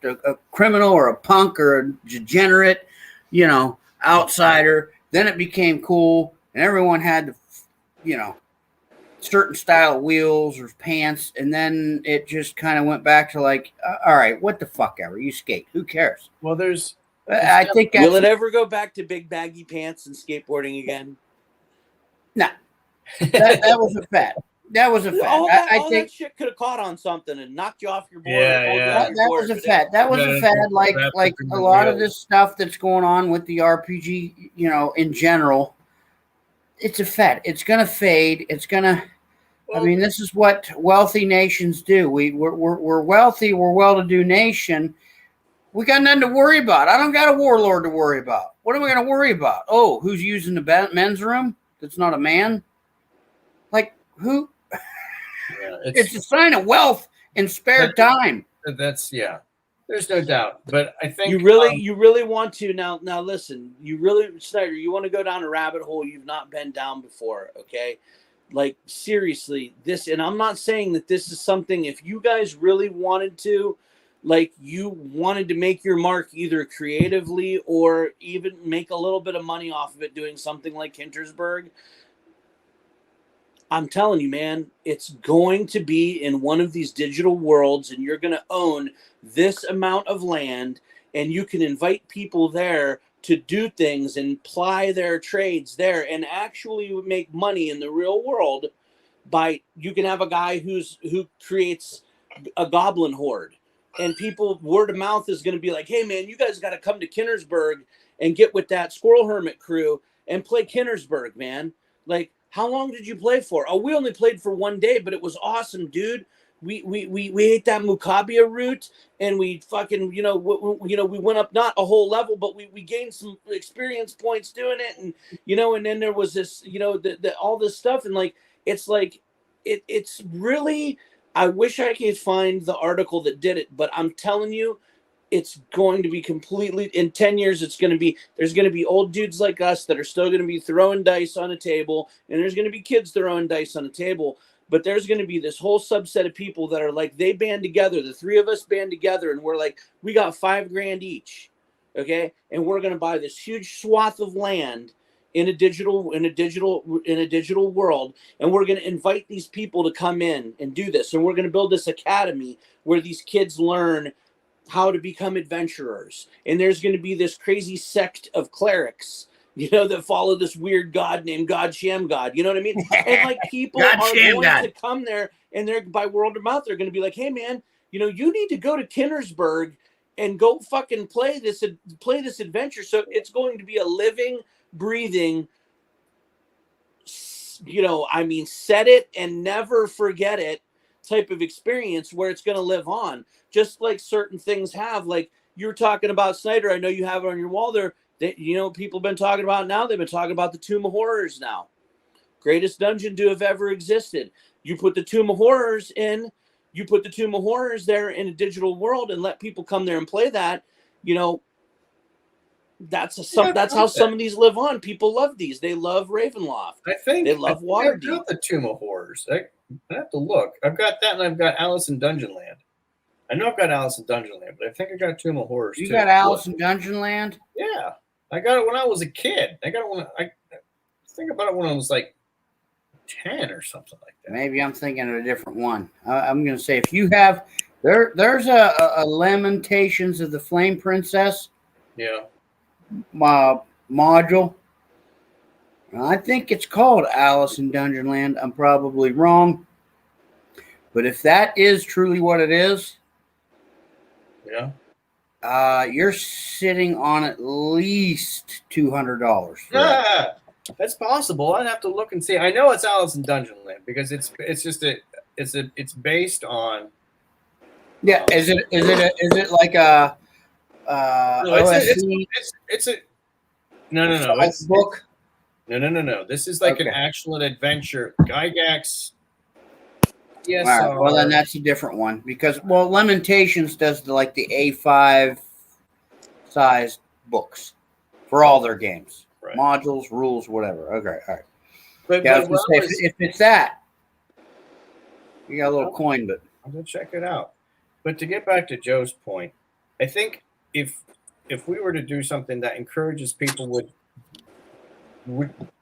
a criminal or a punk or a degenerate, outsider. Then it became cool, and everyone had the, certain style of wheels or pants, and then it just kind of went back to like, all right, what the fuck ever, you skate, who cares? Well, I think will it ever go back to big baggy pants and skateboarding again? No, that was a fad. That was a fad. All that shit could have caught on something and knocked you off your board. That was a fad. That was a fad. Like a lot of this stuff that's going on with the RPG, in general. It's a fad. It's gonna fade. It's gonna. I mean, this is what wealthy nations do. We're wealthy. We're well-to-do nation. We got nothing to worry about. I don't got a warlord to worry about. What am I going to worry about? Oh, who's using the men's room? That's not a man. Like who? Yeah, it's a sign of wealth and spare time. There's no doubt. But I think you really want to now listen, Snyder, you want to go down a rabbit hole you've not been down before, okay? Like seriously, and I'm not saying that this is something, if you guys really wanted to, like you wanted to make your mark either creatively or even make a little bit of money off of it doing something like Kintersburg, I'm telling you, man, it's going to be in one of these digital worlds, and you're going to own this amount of land, and you can invite people there to do things and ply their trades there and actually make money in the real world. You can have a guy who creates a goblin horde, and people, word of mouth is going to be like, hey man, you guys got to come to Kintersburg and get with that Squirrel Hermit crew and play Kintersburg, man. Like, how long did you play for? Oh, we only played for 1 day, but it was awesome, dude. We ate that Mukabia route, and we fucking, we went up not a whole level, but we gained some experience points doing it. And, and then there was this, all this stuff. And like, it's really, I wish I could find the article that did it, but I'm telling you, it's going to be completely, in 10 years, there's going to be old dudes like us that are still going to be throwing dice on a table, and there's going to be kids throwing dice on a table. But there's going to be this whole subset of people that are like, they band together. The three of us band together, and we're like, we got $5,000 each. okay, and we're going to buy this huge swath of land in a digital world, and we're going to invite these people to come in and do this, and we're going to build this academy where these kids learn how to become adventurers, and there's going to be this crazy sect of clerics, that follow this weird god named God Sham God. You know what I mean? And like people are going to come there, and they're by word of mouth, they're going to be like, hey man, you need to go to Kinnersburg and go fucking play this adventure. So it's going to be a living, breathing, set it and never forget it type of experience where it's going to live on, just like certain things have. Like you're talking about Snyder, I know you have it on your wall there. People have been talking about now. They've been talking about the Tomb of Horrors now. Greatest dungeon to have ever existed. You put the Tomb of Horrors in. You put the Tomb of Horrors there in a digital world and let people come there and play that. That's how some of these live on. People love these. They love Ravenloft. I think they love Waterdeep. I've got the Tomb of Horrors. I have to look. I've got that, and I've got Alice in Dungeonland. I know I've got Alice in Dungeonland, but I think I got Tomb of Horrors too. You got Alice in Dungeonland? Yeah. I got it when I was a kid. I think about it when I was like 10 or something like that. Maybe I'm thinking of a different one. I'm going to say if you have there's a Lamentations of the Flame Princess. Yeah. Module. I think it's called Alice in Dungeonland. I'm probably wrong. But if that is truly what it is, yeah. You're sitting on at least $200. Yeah, that's possible. I'd have to look and see. I know it's Alice in Dungeonland because it's based on. Yeah, is it like a? No, it's a no. It's book. No. This is like an actual adventure. Gygax. Yes. All right. Well, then that's a different one because Lamentations does the A5 size books for all their games, right. Modules, rules, whatever. Okay, all right. But I was gonna say, if it's that, you got a little coin, but I'm gonna check it out. But to get back to Joe's point, I think if we were to do something that encourages people with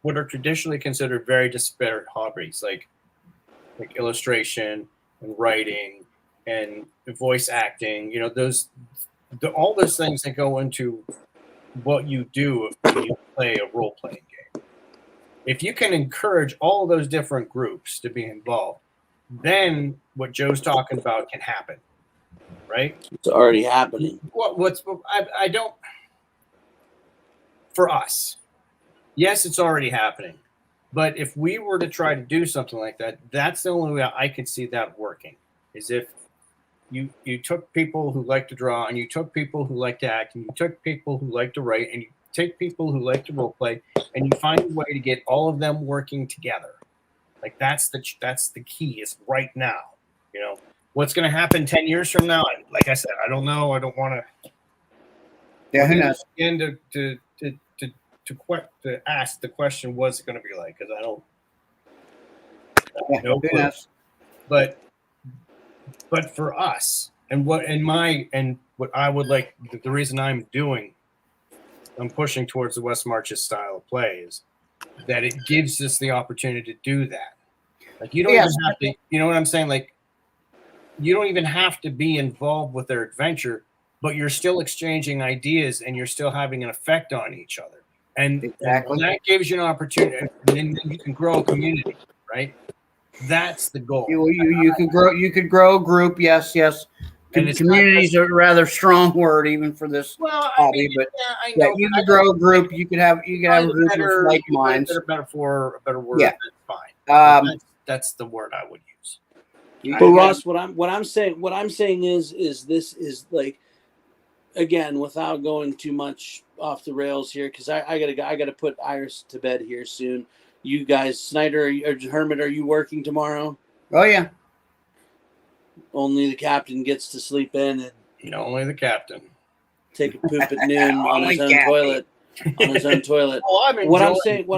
what are traditionally considered very disparate hobbies, like illustration and writing and voice acting, all those things that go into what you do when you play a role-playing game. If you can encourage all of those different groups to be involved, then what Joe's talking about can happen, right? It's already happening. I don't. For us, yes, it's already happening. But if we were to try to do something like that, that's the only way I could see that working, is if you took people who like to draw, and you took people who like to act, and you took people who like to write, and you take people who like to role play, and you find a way to get all of them working together. Like that's the key is right now. What's going to happen 10 years from now? Like I said, I don't know. I don't want to. Yeah, who knows? Again, to ask the question, what's it going to be like? Because I don't know. But for us, and what I would like, the reason I'm pushing towards the Westmarch's style of play is that it gives us the opportunity to do that. Like you don't even have to, you know what I'm saying? Like you don't even have to be involved with their adventure, but you're still exchanging ideas and you're still having an effect on each other. And that gives you an opportunity, and then you can grow a community, right? That's the goal. You could grow a group, yes. And communities are a rather strong word even for this hobby, but I know, you could grow a group. You could have a group of like minds. A better word. Yeah, that's fine. That's the word I would use. But Ross, what I'm saying is this is like, again, without going too much off the rails here, because I gotta put Iris to bed here soon. You guys, Snyder or Hermit, are you working tomorrow? Oh yeah. Only the captain gets to sleep in and only the captain take a poop at noon on his own toilet. On his own toilet. What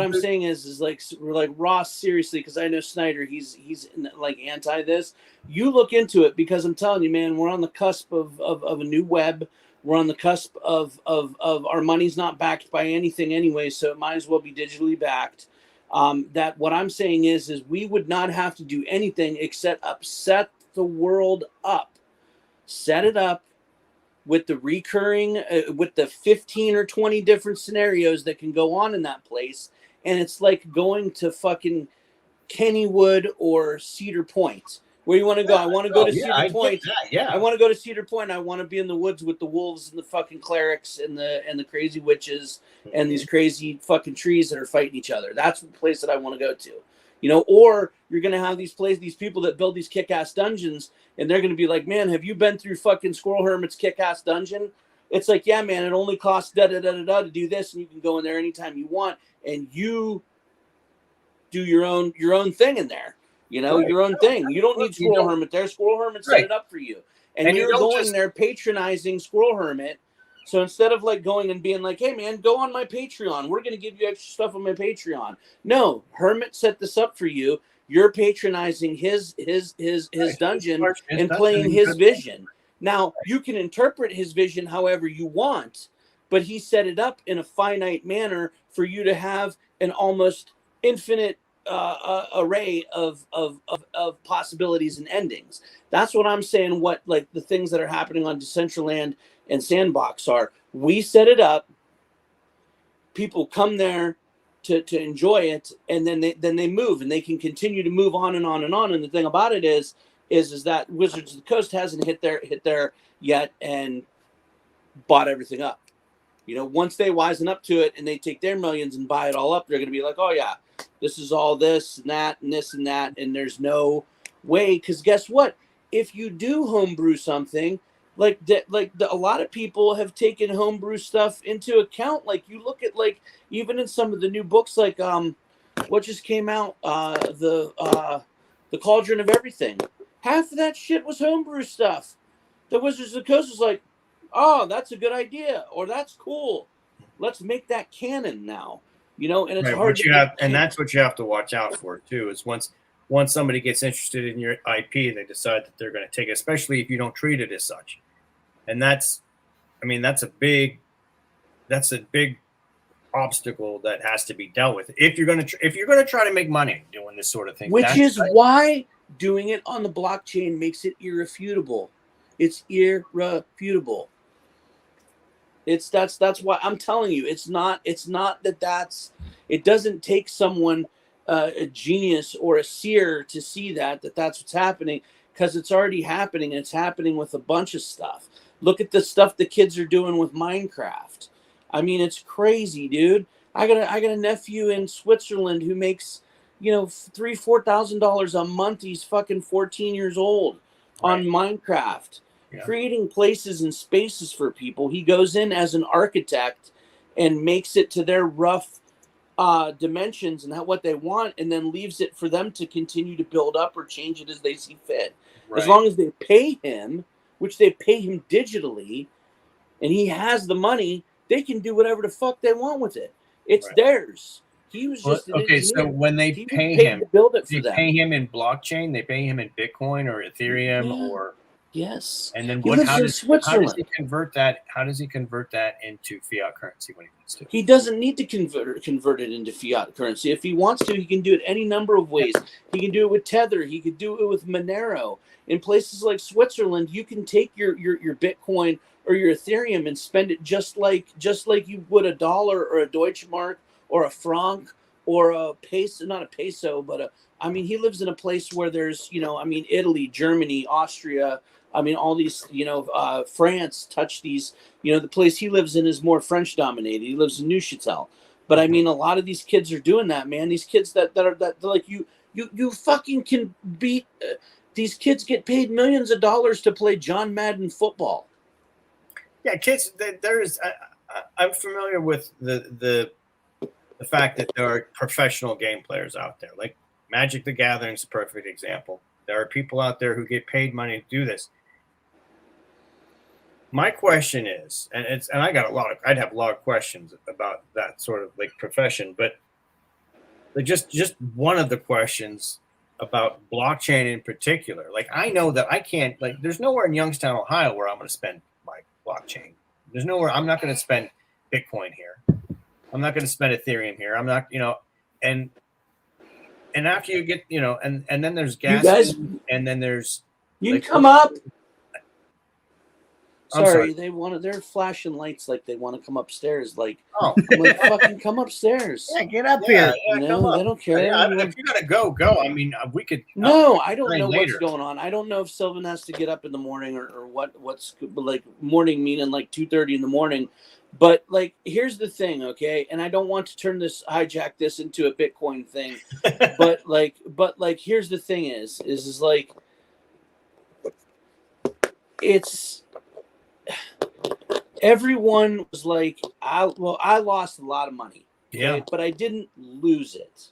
I'm saying is like we're like Ross, seriously, because I know Snyder, he's like anti this. You look into it, because I'm telling you, man, we're on the cusp of a new web We're on the cusp of our money's not backed by anything anyway, so it might as well be digitally backed. That what I'm saying is we would not have to do anything except upset the world up, set it up with the recurring, with the 15 or 20 different scenarios that can go on in that place. And it's like going to fucking Kennywood or Cedar Point. Where you want to go? I want to go to Cedar Point. I want to go to Cedar Point. I want to be in the woods with the wolves and the fucking clerics and the crazy witches and these crazy fucking trees that are fighting each other. That's the place that I want to go to. You know, or you're gonna have these people that build these kick-ass dungeons, and they're gonna be like, man, have you been through fucking Squirrel Hermit's kick-ass dungeon? It's like, yeah, man, it only costs da to do this, and you can go in there anytime you want, and you do your own thing in there. You know, your own thing. You don't need Squirrel Hermit there. Squirrel Hermit set it up for you. And you're going there patronizing Squirrel Hermit. So instead of like going and being like, hey man, go on my Patreon. We're going to give you extra stuff on my Patreon. No, Hermit set this up for you. You're patronizing his dungeon and playing his vision. Now, you can interpret his vision however you want, but he set it up in a finite manner for you to have an almost infinite array of possibilities and endings. That's what I'm saying. What like the things that are happening on Decentraland and Sandbox are. We set it up. People come there to enjoy it, and then they move, and they can continue to move on and on and on. And the thing about it is that Wizards of the Coast hasn't hit there yet and bought everything up. You know, once they wisen up to it and they take their millions and buy it all up, they're going to be like, oh yeah, this is all this and that and this and that, and there's no way. Because guess what? If you do homebrew something, a lot of people have taken homebrew stuff into account. Like you look at like even in some of the new books, like what just came out, the Cauldron of Everything. Half of that shit was homebrew stuff. The Wizards of the Coast was like, oh, that's a good idea, or that's cool. Let's make that canon now. You know, and it's hard. And that's what you have to watch out for too. Is once somebody gets interested in your IP, they decide that they're going to take it, especially if you don't treat it as such. And that's a big obstacle that has to be dealt with if you're going to try to make money doing this sort of thing. Which is why doing it on the blockchain makes it irrefutable. It's irrefutable. That's why I'm telling you, it's not that's it doesn't take someone a genius or a seer to see that's what's happening, because it's already happening. It's happening with a bunch of stuff. Look at the stuff the kids are doing with Minecraft. I mean, it's crazy, dude. I got a nephew in Switzerland who makes, you know, $3,000-$4,000 a month. He's fucking 14 years old on Minecraft. Yeah. Creating places and spaces for people. He goes in as an architect and makes it to their rough dimensions and what they want, and then leaves it for them to continue to build up or change it as they see fit. Right. As long as they pay him, which they pay him digitally, and he has the money, they can do whatever the fuck they want with it. It's theirs. He was just an engineer. So when they pay him, to build it for them. Pay him in blockchain. They pay him in Bitcoin or Ethereum or. Yes. And then how does he convert that? How does he convert that into fiat currency when he wants to? He doesn't need to convert it into fiat currency. If he wants to, he can do it any number of ways. He can do it with Tether. He could do it with Monero. In places like Switzerland, you can take your Bitcoin or your Ethereum and spend it just like you would a dollar or a Deutschmark or a franc or a peso, not a peso, but he lives in a place where there's, Italy, Germany, Austria, all these, France touch these, the place he lives in is more French dominated. He lives in Neuchâtel. But a lot of these kids are doing that, man. These kids that like you fucking can beat, these kids get paid millions of dollars to play John Madden football. Yeah, kids, I'm familiar with the fact that there are professional game players out there. Like Magic the Gathering is a perfect example. There are people out there who get paid money to do this. My question is, I'd have a lot of questions about that sort of like profession, but just one of the questions about blockchain in particular. Like I know that I can't, like there's nowhere in Youngstown, Ohio where I'm going to spend my blockchain There's nowhere. I'm not going to spend Bitcoin here. I'm not going to spend Ethereum here. I'm not, and after you get, and then there's gas, guys, and then there's. You like, can come up. I'm Sorry, they're flashing lights like they want to come upstairs. Like, oh, I'm like, fucking come upstairs. Yeah, get up here. Yeah, come up. They don't care. If you gotta go. I mean, we could. No, I don't know later. what's going on. I don't know if Sylvan has to get up in the morning or what's like morning meaning like 2:30 in the morning. But like, here's the thing, okay? And I don't want to hijack this into a Bitcoin thing, but here's the thing is like, it's. Everyone was like, I lost a lot of money. Okay, yeah, but I didn't lose it.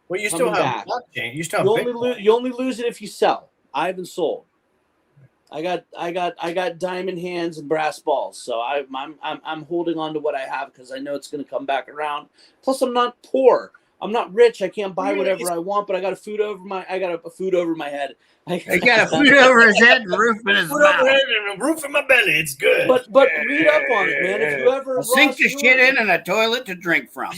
Well, you still have blockchain. You still have you only lose it if you sell. I haven't sold. I got diamond hands and brass balls, so I'm holding on to what I have because I know it's going to come back around. Plus, I'm not poor. I'm not rich. I can't buy whatever I want, but I got a food over my head. I got a food over his head and roof in his mouth. And a roof in my belly. It's good. But read up on it, man. If you ever sink the shit in and a toilet to drink from.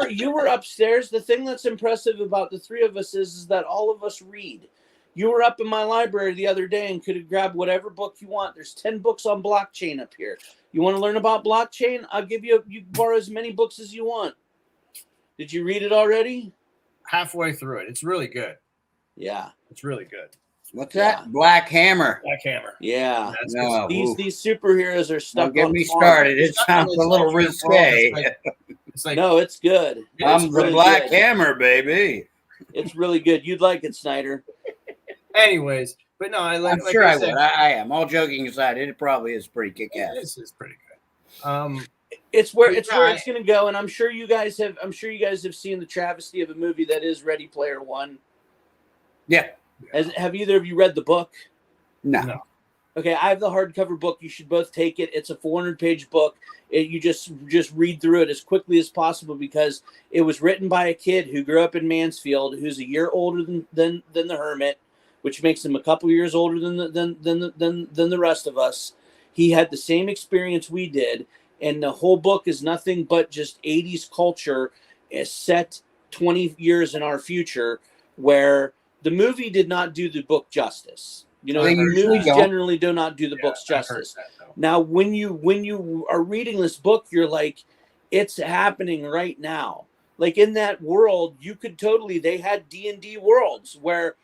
You were upstairs. The thing that's impressive about the three of us is that all of us read. You were up in my library the other day and could have grabbed whatever book you want. There's 10 books on blockchain up here. You want to learn about blockchain? I'll give you borrow as many books as you want. Did you read it already? Halfway through it. It's really good. Yeah. It's really good. What's that? Black Hammer. Black Hammer. Yeah. No, these superheroes are stuck. Don't get me started. It sounds a little risque. It's like, no, it's good. I'm the Black Hammer, baby. It's really good. You'd like it, Snyder. Anyways, but no, I'm sure I would. I am. All joking aside, it probably is pretty kick-ass. It's pretty good. It's where it's going to go, and I'm sure you guys have seen the travesty of a movie that is Ready Player One. Yeah. Have either of you read the book? No. Okay, I have the hardcover book. You should both take it. It's a 400-page book. You just read through it as quickly as possible because it was written by a kid who grew up in Mansfield, who's a year older than the Hermit, which makes him a couple years older than the rest of us. He had the same experience we did, and the whole book is nothing but just 80s culture set 20 years in our future, where the movie did not do the book justice. Movies generally do not do the books justice. Now, when you are reading this book, you're like, it's happening right now. Like in that world, you could they had D&D worlds where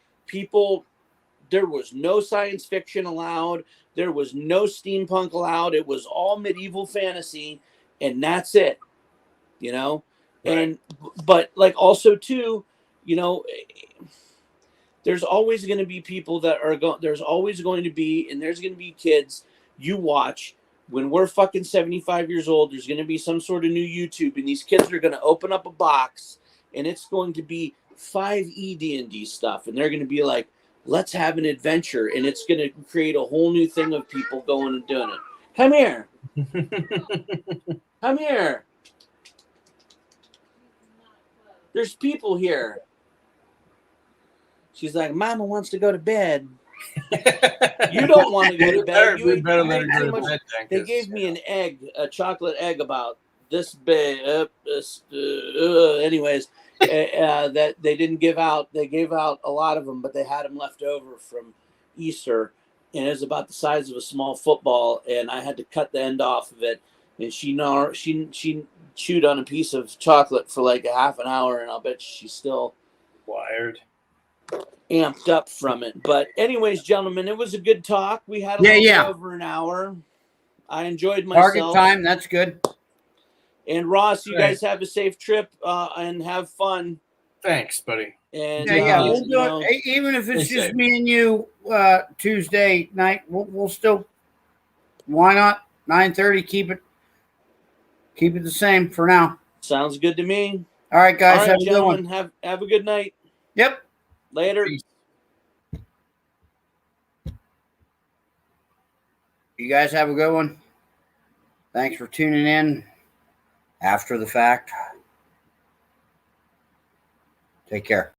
there was no science fiction allowed. There was no steampunk allowed. It was all medieval fantasy, and that's it, Right. And, but like also too, there's always going to be people that are there's always going to be, and there's going to be kids you watch when we're fucking 75 years old. There's going to be some sort of new YouTube, and these kids are going to open up a box, and it's going to be 5e D&D stuff, and they're going to be like, let's have an adventure, and it's going to create a whole new thing of people going and doing it. Come here. Come here. There's people here. She's like, Mama wants to go to bed. You don't want to go to bed. You better let her go to bed. They gave me an egg, a chocolate egg about this big. Anyways, that they didn't give out. They gave out a lot of them, but they had them left over from Easter, and it was about the size of a small football. And I had to cut the end off of it. And she chewed on a piece of chocolate for like a half an hour, and I'll bet she's still wired, amped up from it. But anyways, gentlemen, it was a good talk. We had a little over an hour. I enjoyed myself. Target time, that's good. And Ross, you guys have a safe trip and have fun. Thanks, buddy. And we'll do it. Even if it's just me and you Tuesday night, we'll still. Why not 9:30? Keep it the same for now. Sounds good to me. All right, guys. All right, have a good one. Have a good night. Yep. Later. Peace. You guys have a good one. Thanks for tuning in after the fact. Take care.